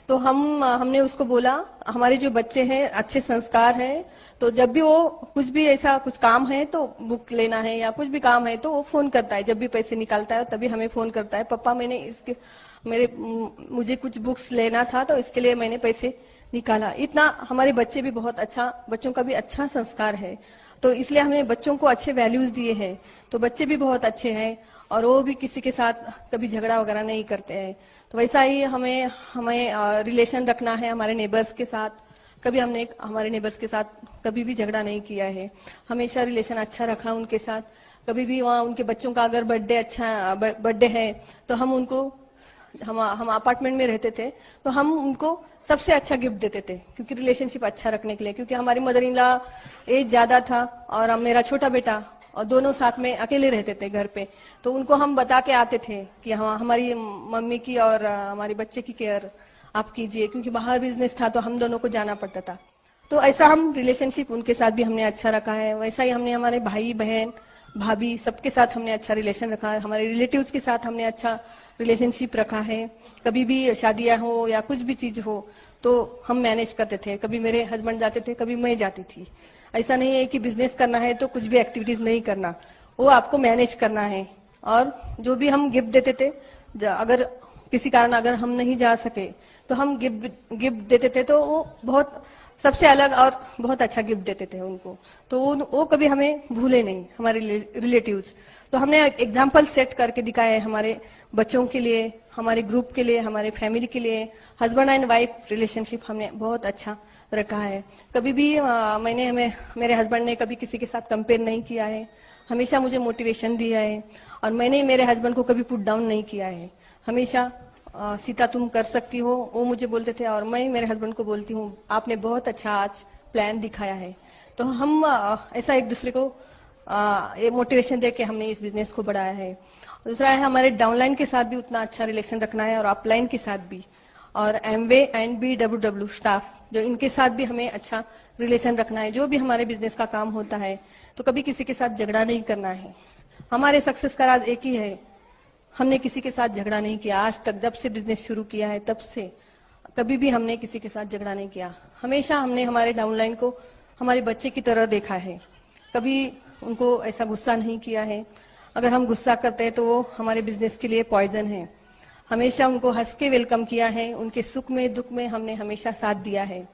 तो हमने उसको बोला हमारे जो बच्चे हैं अच्छे संस्कार हैं, तो जब भी वो कुछ भी ऐसा कुछ काम है तो बुक लेना है या कुछ भी काम है तो वो फोन करता है, जब भी पैसे निकालता है तभी हमें फोन करता है, पापा मुझे कुछ बुक्स लेना था तो इसके लिए मैंने पैसे निकाला। इतना हमारे बच्चे भी बहुत अच्छा, बच्चों का भी अच्छा संस्कार है, तो इसलिए हमने बच्चों को अच्छे वैल्यूज दिए हैं, तो बच्चे भी बहुत अच्छे हैं और वो भी किसी के साथ कभी झगड़ा वगैरह नहीं करते हैं। तो वैसा ही हमें रिलेशन रखना है हमारे नेबर्स के साथ। कभी हमने हमारे नेबर्स के साथ कभी भी झगड़ा नहीं किया है, हमेशा रिलेशन अच्छा रखा उनके साथ। कभी भी वहाँ उनके बच्चों का अगर बर्थडे है तो हम अपार्टमेंट में रहते थे, तो हम उनको सबसे अच्छा गिफ्ट देते थे, क्योंकि रिलेशनशिप अच्छा रखने के लिए। क्योंकि हमारी मदर इन लॉ एज ज्यादा था और मेरा छोटा बेटा, और दोनों साथ में अकेले रहते थे घर पे, तो उनको हम बता के आते थे कि हमारी मम्मी की और हमारे बच्चे की केयर आप कीजिए, क्योंकि बाहर बिजनेस था तो हम दोनों को जाना पड़ता था। तो ऐसा हम रिलेशनशिप उनके साथ भी हमने अच्छा रखा है। वैसा ही हमने हमारे भाई बहन भाभी सबके साथ हमने अच्छा रिलेशन रखा है, हमारे रिलेटिव्स के साथ हमने अच्छा रिलेशनशिप रखा है। कभी भी शादियां हो या कुछ भी चीज हो तो हम मैनेज करते थे, कभी मेरे हस्बैंड जाते थे कभी मैं जाती थी। ऐसा नहीं है कि बिजनेस करना है तो कुछ भी एक्टिविटीज नहीं करना, वो आपको मैनेज करना है। और जो भी हम गिफ्ट देते थे, अगर किसी कारण अगर हम नहीं जा सके तो हम गिफ्ट देते थे, तो वो बहुत सबसे अलग और बहुत अच्छा गिफ्ट देते थे उनको, तो वो कभी हमें भूले नहीं हमारे रिलेटिव्स। तो हमने एग्जाम्पल सेट करके दिखाया है हमारे बच्चों के लिए, हमारे ग्रुप के लिए, हमारे फैमिली के लिए। हस्बैंड एंड वाइफ रिलेशनशिप हमने बहुत अच्छा रखा है। कभी भी मेरे हस्बैंड ने कभी किसी के साथ कंपेयर नहीं किया है, हमेशा मुझे मोटिवेशन दिया है, और मैंने मेरे हस्बैंड को कभी पुट डाउन नहीं किया है। हमेशा सीता तुम कर सकती हो, वो मुझे बोलते थे और मैं मेरे हस्बैंड को बोलती हूँ आपने बहुत अच्छा आज प्लान दिखाया है। तो हम ऐसा एक दूसरे को मोटिवेशन दे के हमने इस बिजनेस को बढ़ाया है। दूसरा है हमारे डाउनलाइन के साथ भी उतना अच्छा रिलेशन रखना है और अपलाइन के साथ भी, और एमवे एंड BWW स्टाफ जो इनके साथ भी हमें अच्छा रिलेशन रखना है। जो भी हमारे बिजनेस का काम होता है तो कभी किसी के साथ झगड़ा नहीं करना है। हमारे सक्सेस का राज एक ही है, हमने किसी के साथ झगड़ा नहीं किया आज तक। जब से बिजनेस शुरू किया है तब से कभी भी हमने किसी के साथ झगड़ा नहीं किया। हमेशा हमने हमारे डाउनलाइन को हमारे बच्चे की तरह देखा है, कभी उनको ऐसा गुस्सा नहीं किया है। अगर हम गुस्सा करते हैं तो वो हमारे बिजनेस के लिए पॉइजन है। हमेशा उनको हंस के वेलकम किया है, उनके सुख में दुख में हमने हमेशा साथ दिया है।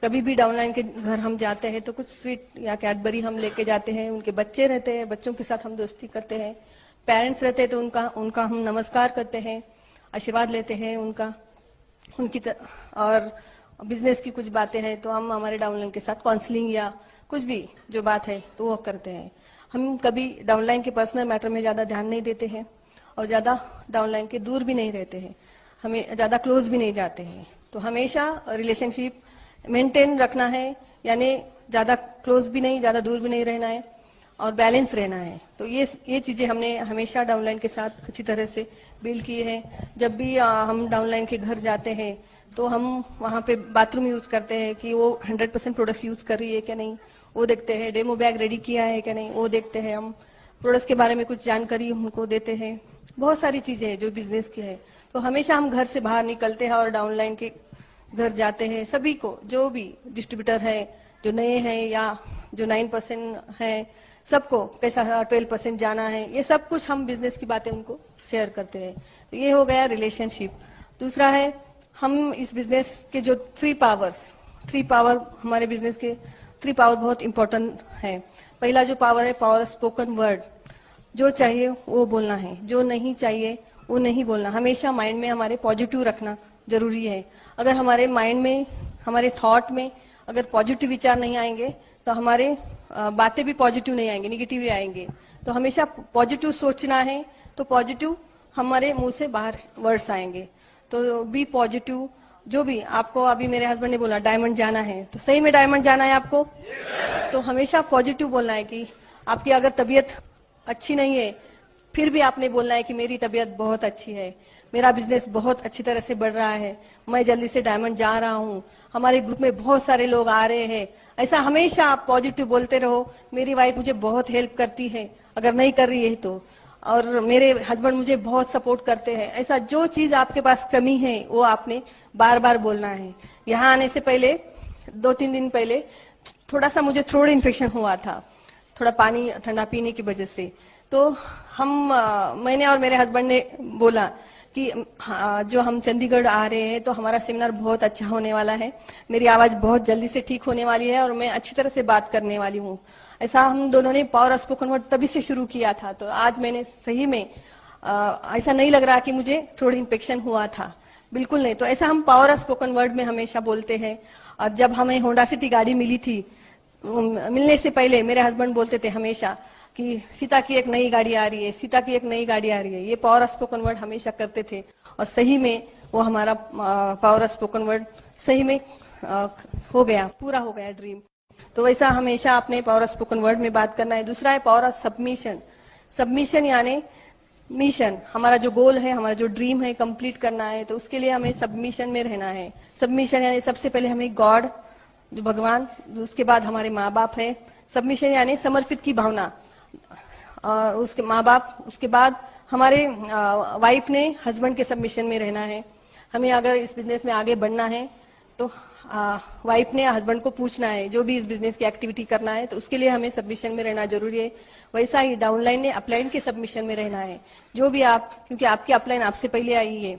कभी भी डाउनलाइन के घर हम जाते हैं तो कुछ स्वीट या कैडबरी हम लेके जाते हैं। उनके बच्चे रहते हैं, बच्चों के साथ हम दोस्ती करते हैं। पेरेंट्स रहते हैं तो उनका हम नमस्कार करते हैं, आशीर्वाद लेते हैं उनकी और बिजनेस की कुछ बातें हैं तो हम हमारे डाउनलाइन के साथ काउंसलिंग या कुछ भी जो बात है तो वो करते हैं। हम कभी डाउनलाइन के पर्सनल मैटर में ज्यादा ध्यान नहीं देते हैं और ज्यादा डाउनलाइन के दूर भी नहीं रहते हैं, हमें ज्यादा क्लोज भी नहीं जाते हैं। तो हमेशा रिलेशनशिप मेंटेन रखना है, यानी ज्यादा क्लोज भी नहीं ज्यादा दूर भी नहीं रहना है और बैलेंस रहना है। तो ये चीजें हमने हमेशा डाउनलाइन के साथ अच्छी तरह से बिल्ड की है। जब भी हम डाउनलाइन के घर जाते हैं तो हम वहाँ पे बाथरूम यूज करते हैं कि वो 100% प्रोडक्ट्स यूज कर रही है क्या नहीं, वो देखते हैं। डेमो बैग रेडी किया है क्या नहीं, वो देखते हैं। हम प्रोडक्ट्स के बारे में कुछ जानकारी उनको देते हैं। बहुत सारी चीजें हैं जो बिजनेस की है। तो हमेशा हम घर से बाहर निकलते हैं और डाउनलाइन के घर जाते हैं। सभी को, जो भी डिस्ट्रीब्यूटर है जो नए हैं या जो 9% हैं, सबको कैसा 12% जाना है, ये सब कुछ हम बिजनेस की बातें उनको शेयर करते हैं। तो ये हो गया रिलेशनशिप। दूसरा है, हम इस बिजनेस के जो 3 पावर हमारे बिजनेस के 3 पावर बहुत इंपॉर्टेंट है। पहला जो पावर है, पावर स्पोकन वर्ड। जो चाहिए वो बोलना है, जो नहीं चाहिए वो नहीं बोलना। हमेशा माइंड में हमारे पॉजिटिव रखना जरूरी है। अगर हमारे माइंड में, हमारे थॉट में अगर पॉजिटिव विचार नहीं आएंगे तो हमारे बातें भी पॉजिटिव नहीं आएंगे, निगेटिव ही आएंगे। तो हमेशा पॉजिटिव सोचना है, तो पॉजिटिव हमारे मुंह से बाहर वर्ड्स आएंगे। तो बी पॉजिटिव। जो भी आपको, अभी मेरे हस्बैंड ने बोला डायमंड जाना है, तो सही में डायमंड जाना है आपको? तो हमेशा पॉजिटिव बोलना है कि आपकी अगर तबीयत अच्छी नहीं है, फिर भी आपने बोलना है कि मेरी तबीयत बहुत अच्छी है, मेरा बिजनेस बहुत अच्छी तरह से बढ़ रहा है, मैं जल्दी से डायमंड जा रहा हूँ, हमारे ग्रुप में बहुत सारे लोग आ रहे हैं। ऐसा हमेशा आप पॉजिटिव बोलते रहो। मेरी वाइफ मुझे बहुत हेल्प करती है, अगर नहीं कर रही है तो, और मेरे हस्बैंड मुझे बहुत सपोर्ट करते हैं। ऐसा जो चीज आपके पास कमी है वो आपने बार बार बोलना है। यहाँ आने से पहले 2-3 दिन पहले थोड़ा सा मुझे थ्रोट इन्फेक्शन हुआ था, थोड़ा पानी ठंडा पीने की वजह से। तो मैंने और मेरे हस्बैंड ने बोला कि जो हम चंडीगढ़ आ रहे हैं तो हमारा सेमिनार बहुत अच्छा होने वाला है, मेरी आवाज बहुत जल्दी से ठीक होने वाली है और मैं अच्छी तरह से बात करने वाली हूँ। ऐसा हम दोनों ने पावर ऑफ स्पोकन वर्ड तभी से शुरू किया था। तो आज मैंने सही में ऐसा नहीं लग रहा कि मुझे थ्रोट इन्फेक्शन हुआ था, बिल्कुल नहीं। तो ऐसा हम पावर ऑफ स्पोकन वर्ड में हमेशा बोलते हैं। और जब हमें होंडा सिटी गाड़ी मिली थी, मिलने से पहले मेरे हस्बैंड बोलते थे हमेशा कि सीता की एक नई गाड़ी आ रही है, सीता की एक नई गाड़ी आ रही है। ये पावर ऑफ स्पोकन वर्ड हमेशा करते थे और सही में वो हमारा पावर ऑफ स्पोकन वर्ड सही में हो गया, पूरा हो गया ड्रीम। तो वैसा हमेशा अपने पावर ऑफ स्पोकन वर्ड में बात करना है। दूसरा है पावर ऑफ सबमिशन। सबमिशन यानी मिशन, हमारा जो गोल है, हमारा जो ड्रीम है कंप्लीट करना है, तो उसके लिए हमें सबमिशन में रहना है। सबमिशन यानी सबसे पहले हमें गॉड, जो भगवान, उसके बाद हमारे माँ बाप है। सबमिशन यानी समर्पित की भावना, और उसके माँ बाप, उसके बाद हमारे वाइफ ने हस्बैंड के सबमिशन में रहना है। हमें अगर इस बिजनेस में आगे बढ़ना है तो वाइफ ने हस्बैंड को पूछना है, जो भी इस बिजनेस की एक्टिविटी करना है तो उसके लिए हमें सबमिशन में रहना जरूरी है। वैसा ही डाउनलाइन ने अपलाइन के सबमिशन में रहना है। जो भी आप, क्योंकि आपकी अपलाइन आपसे पहले आई है,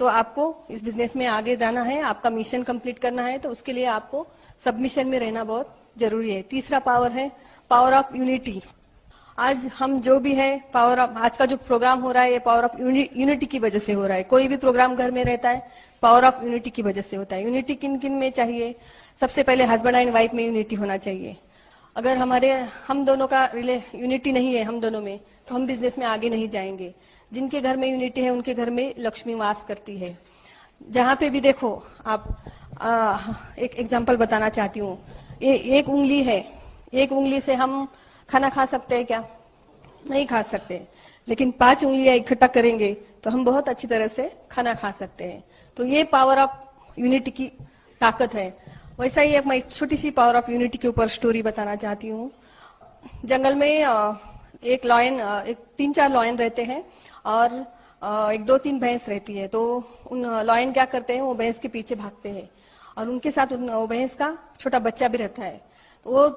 तो आपको इस बिजनेस में आगे जाना है, आपका मिशन कंप्लीट करना है, तो उसके लिए आपको सबमिशन में रहना बहुत जरूरी है। तीसरा पावर है पावर ऑफ यूनिटी। आज हम जो भी है, पावर ऑफ, आज का जो प्रोग्राम हो रहा है ये पावर ऑफ यूनिटी की वजह से हो रहा है। कोई भी प्रोग्राम घर में रहता है पावर ऑफ यूनिटी की वजह से होता है। यूनिटी किन किन में चाहिए? सबसे पहले हस्बैंड एंड वाइफ में यूनिटी होना चाहिए। अगर हम दोनों का यूनिटी नहीं है हम दोनों में, तो हम बिजनेस में आगे नहीं जाएंगे। जिनके घर में यूनिटी है उनके घर में लक्ष्मी वास करती है। जहाँ पे भी देखो आप, एक एग्जाम्पल बताना चाहती हूँ। एक उंगली है, एक उंगली से हम खाना खा सकते हैं क्या? नहीं खा सकते। लेकिन 5 उंगलियां इकट्ठा करेंगे तो हम बहुत अच्छी तरह से खाना खा सकते हैं। तो ये पावर ऑफ यूनिटी की ताकत है। वैसा ही मैं एक छोटी सी पावर ऑफ यूनिटी के ऊपर स्टोरी बताना चाहती हूँ। जंगल में एक लॉयन, एक 3-4 लॉयन रहते हैं और एक 2-3 भैंस रहती है। तो उन लॉयन क्या करते हैं, वो भैंस के पीछे भागते हैं और उनके साथ वो भैंस का छोटा बच्चा भी रहता है। वो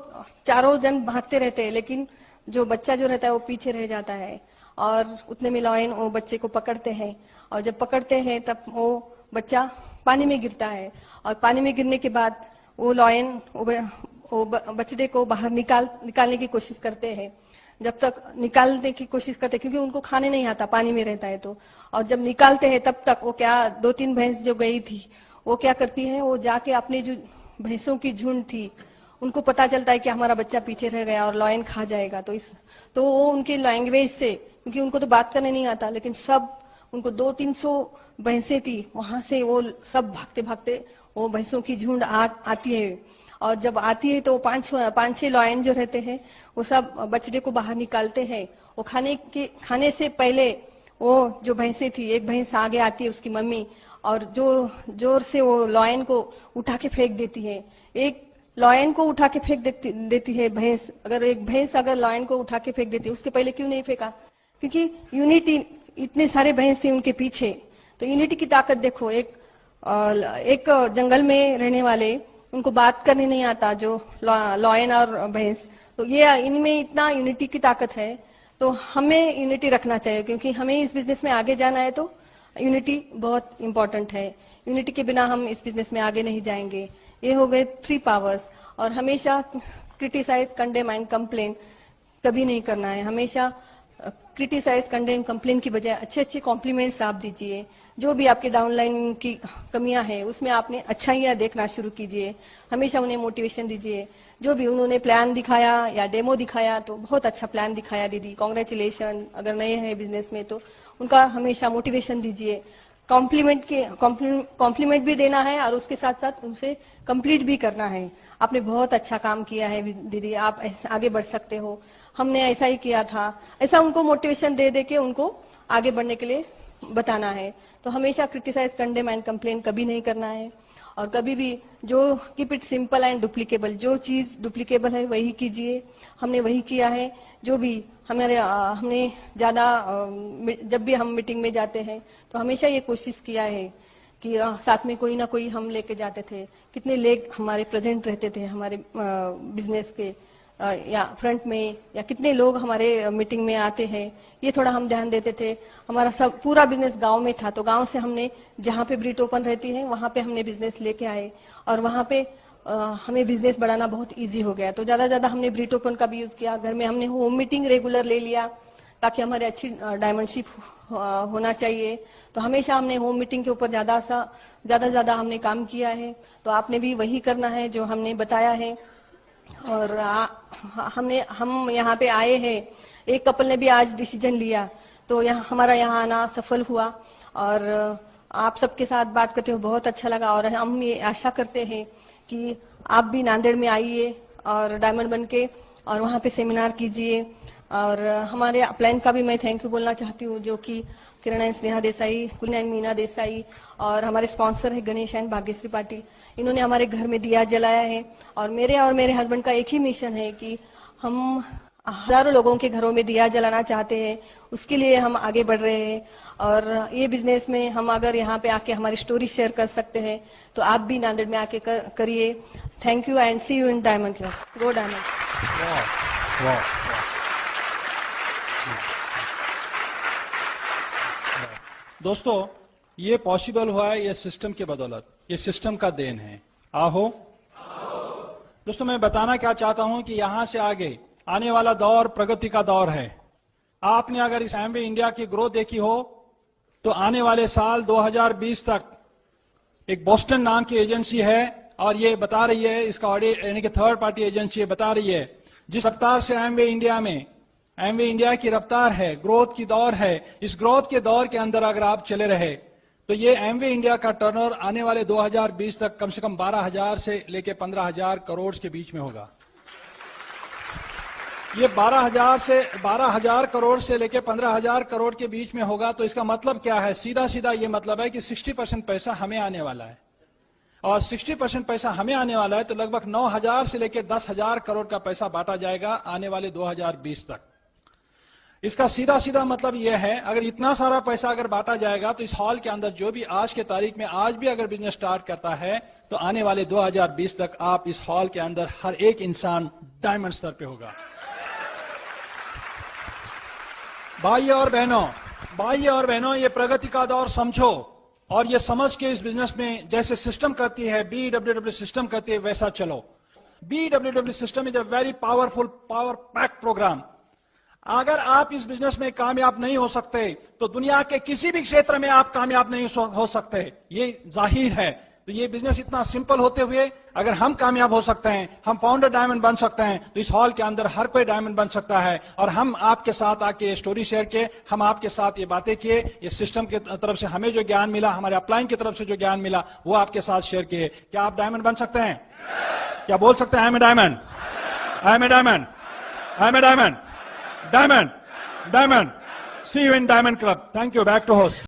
चारों जन भागते रहते हैं, लेकिन जो बच्चा जो रहता है वो पीछे रह जाता है। और उतने में लॉयन वो बच्चे को पकड़ते हैं, और जब पकड़ते हैं तब वो बच्चा पानी में गिरता है। और पानी में गिरने के बाद वो लॉयन वो बच्चे को बाहर निकालने की कोशिश करते हैं। जब तक निकालने की कोशिश करते, क्योंकि उनको खाने नहीं आता, पानी में रहता है तो। और जब निकालते हैं तब तक वो क्या, 2-3 भैंस जो गई थी वो क्या करती है, वो जाके अपने जो भैंसों की झुंड थी उनको पता चलता है कि हमारा बच्चा पीछे रह गया और लॉयन खा जाएगा। तो वो उनके लैंग्वेज से, क्योंकि उनको तो बात करने नहीं आता, लेकिन सब उनको 200-300 भैंसें थी, वहां से वो सब भागते भागते वो भैंसों की झुंड आती है। और जब आती है तो 5-6 लॉयन जो रहते हैं वो सब बछड़े को बाहर निकालते हैं। वो खाने से पहले वो जो भैंसें थी, एक भैंस आगे आती है, उसकी मम्मी, और जोर से वो लॉयन को उठा के फेंक देती है। एक लॉयन को उठा के फेंक देती है भैंस। अगर एक भैंस अगर लॉयन को उठा के फेंक देती है, उसके पहले क्यों नहीं फेंका? क्योंकि यूनिटी, इतने सारे भैंस थे उनके पीछे। तो यूनिटी की ताकत देखो। एक जंगल में रहने वाले उनको बात करने नहीं आता, जो लॉयन और भैंस, तो ये इनमें इतना यूनिटी की ताकत है। तो हमें यूनिटी रखना चाहिए, क्योंकि हमें इस बिजनेस में आगे जाना है तो यूनिटी बहुत इंपॉर्टेंट है। यूनिटी के बिना हम इस बिजनेस में आगे नहीं जाएंगे। ये हो गए 3 पावर्स। और हमेशा क्रिटिसाइज, कंडेम एंड कंप्लेन कभी नहीं करना है। हमेशा क्रिटिसाइज, कंडेम, कंप्लेन की बजाय अच्छे अच्छे कॉम्प्लीमेंट्स आप दीजिए। जो भी आपके डाउनलाइन की कमियां हैं उसमें आपने अच्छाइयां देखना शुरू कीजिए। हमेशा उन्हें मोटिवेशन दीजिए। जो भी उन्होंने प्लान दिखाया या डेमो दिखाया तो बहुत अच्छा प्लान दिखाया दीदी, कॉन्ग्रेचुलेशन। अगर नए हैं बिजनेस में तो उनका हमेशा मोटिवेशन दीजिए। कॉम्प्लीमेंट भी देना है और उसके साथ साथ उनसे कंप्लीट भी करना है। आपने बहुत अच्छा काम किया है दीदी, आप आगे बढ़ सकते हो, हमने ऐसा ही किया था, ऐसा उनको मोटिवेशन दे दे के उनको आगे बढ़ने के लिए बताना है। तो हमेशा क्रिटिसाइज, कंडेम एंड कंप्लेन कभी नहीं करना है। और कभी भी जो keep it simple and duplicable, जो चीज डुप्लीकेबल है वही कीजिए। हमने वही किया है। जो भी हमने ज्यादा जब भी हम मीटिंग में जाते हैं तो हमेशा ये कोशिश किया है कि साथ में कोई ना कोई हम लेके जाते थे। कितने लोग हमारे प्रेजेंट रहते थे हमारे बिजनेस के या फ्रंट में, या कितने लोग हमारे मीटिंग में आते हैं, ये थोड़ा हम ध्यान देते थे। हमारा सब पूरा बिजनेस गांव में था, तो गांव से हमने जहाँ पे ब्रीट ओपन रहती है वहां पे हमने बिजनेस लेके आए और वहां पे हमें बिजनेस बढ़ाना बहुत इजी हो गया। तो ज्यादा हमने ब्रीट ओपन का भी यूज किया। घर में हमने होम मीटिंग रेगुलर ले लिया ताकि हमारे अच्छी डायमंडशिप होना चाहिए। तो हमेशा हमने होम मीटिंग के ऊपर ज्यादा हमने काम किया है। तो आपने भी वही करना है जो हमने बताया है। और हम यहाँ पे आए हैं, एक कपल ने भी आज डिसीजन लिया, तो हमारा यहाँ आना सफल हुआ। और आप सबके साथ बात करते हुए बहुत अच्छा लगा। और हम ये आशा करते हैं कि आप भी नांदेड़ में आइए और डायमंड बन के और वहाँ पे सेमिनार कीजिए। और हमारे अपलाइन का भी मैं थैंक यू बोलना चाहती हूँ, जो कि किरण and Sneha Desai, Kulna and Meena Desai, और हमारे स्पॉन्सर है गणेश एंड भाग्यश्री पाटिल। इन्होंने हमारे घर में दिया जलाया है। और मेरे हस्बैंड का एक ही मिशन है कि हम हजारों लोगों के घरों में दिया जलाना चाहते हैं। उसके लिए हम आगे बढ़ रहे हैं। और ये बिजनेस में हम अगर यहाँ पे आके हमारी स्टोरी शेयर कर सकते हैं तो आप भी नांदेड़ में आके करिए। Thank you and see you in diamond club. Go diamond. दोस्तों, ये पॉसिबल हुआ है ये सिस्टम के बदौलत, ये सिस्टम का देन है। आहो दोस्तों, मैं बताना क्या चाहता हूं कि यहां से आगे आने वाला दौर प्रगति का दौर है। आपने अगर इस एमवे इंडिया की ग्रोथ देखी हो तो आने वाले साल 2020 तक एक बोस्टन नाम की एजेंसी है और ये बता रही है, इसका ऑडिट यानी कि थर्ड पार्टी एजेंसी है, बता रही है जिस रफ्तार से एमवे इंडिया की रफ्तार है, ग्रोथ की दौर है, इस ग्रोथ के दौर के अंदर अगर आप चले रहे तो ये एमवे इंडिया का टर्नओवर आने वाले 2020 तक कम से कम 12,000 से लेके 15,000 करोड़ के बीच में होगा। ये 12,000 करोड़ से लेके 15,000 करोड़ के बीच में होगा। तो इसका मतलब क्या है? सीधा ये मतलब है कि 60% पैसा हमें आने वाला है। और 60% पैसा हमें आने वाला है तो लगभग 9,000 से लेके 10,000 करोड़ का पैसा बांटा जाएगा आने वाले 2020 तक। इसका सीधा मतलब यह है, अगर इतना सारा पैसा अगर बांटा जाएगा तो इस हॉल के अंदर जो भी आज के तारीख में आज भी अगर बिजनेस स्टार्ट करता है तो आने वाले 2020 तक आप इस हॉल के अंदर हर एक इंसान डायमंड स्तर पे होगा। भाइयों और बहनों, ये प्रगति का दौर समझो और ये समझ के इस बिजनेस में जैसे सिस्टम करती है, BWW सिस्टम करती है, वैसा चलो। BWW system is a very powerful, power pack program. अगर आप इस बिजनेस में कामयाब नहीं हो सकते तो दुनिया के किसी भी क्षेत्र में आप कामयाब नहीं हो सकते, ये जाहिर है। तो ये बिजनेस इतना सिंपल होते हुए अगर हम कामयाब हो सकते हैं, हम फाउंडर डायमंड बन सकते हैं, तो इस हॉल के अंदर हर कोई डायमंड बन सकता है। और हम आपके साथ आके स्टोरी शेयर किए, हम आपके साथ ये बातें किए, ये सिस्टम की तरफ से हमें जो ज्ञान मिला, हमारे अपलाइन की तरफ से जो ज्ञान मिला, वो आपके साथ शेयर किए। क्या आप डायमंड बन सकते हैं? क्या बोल सकते हैं? I am a diamond, I am a diamond, I am a diamond, diamond, diamond. See you in diamond club. Thank you. Back to host.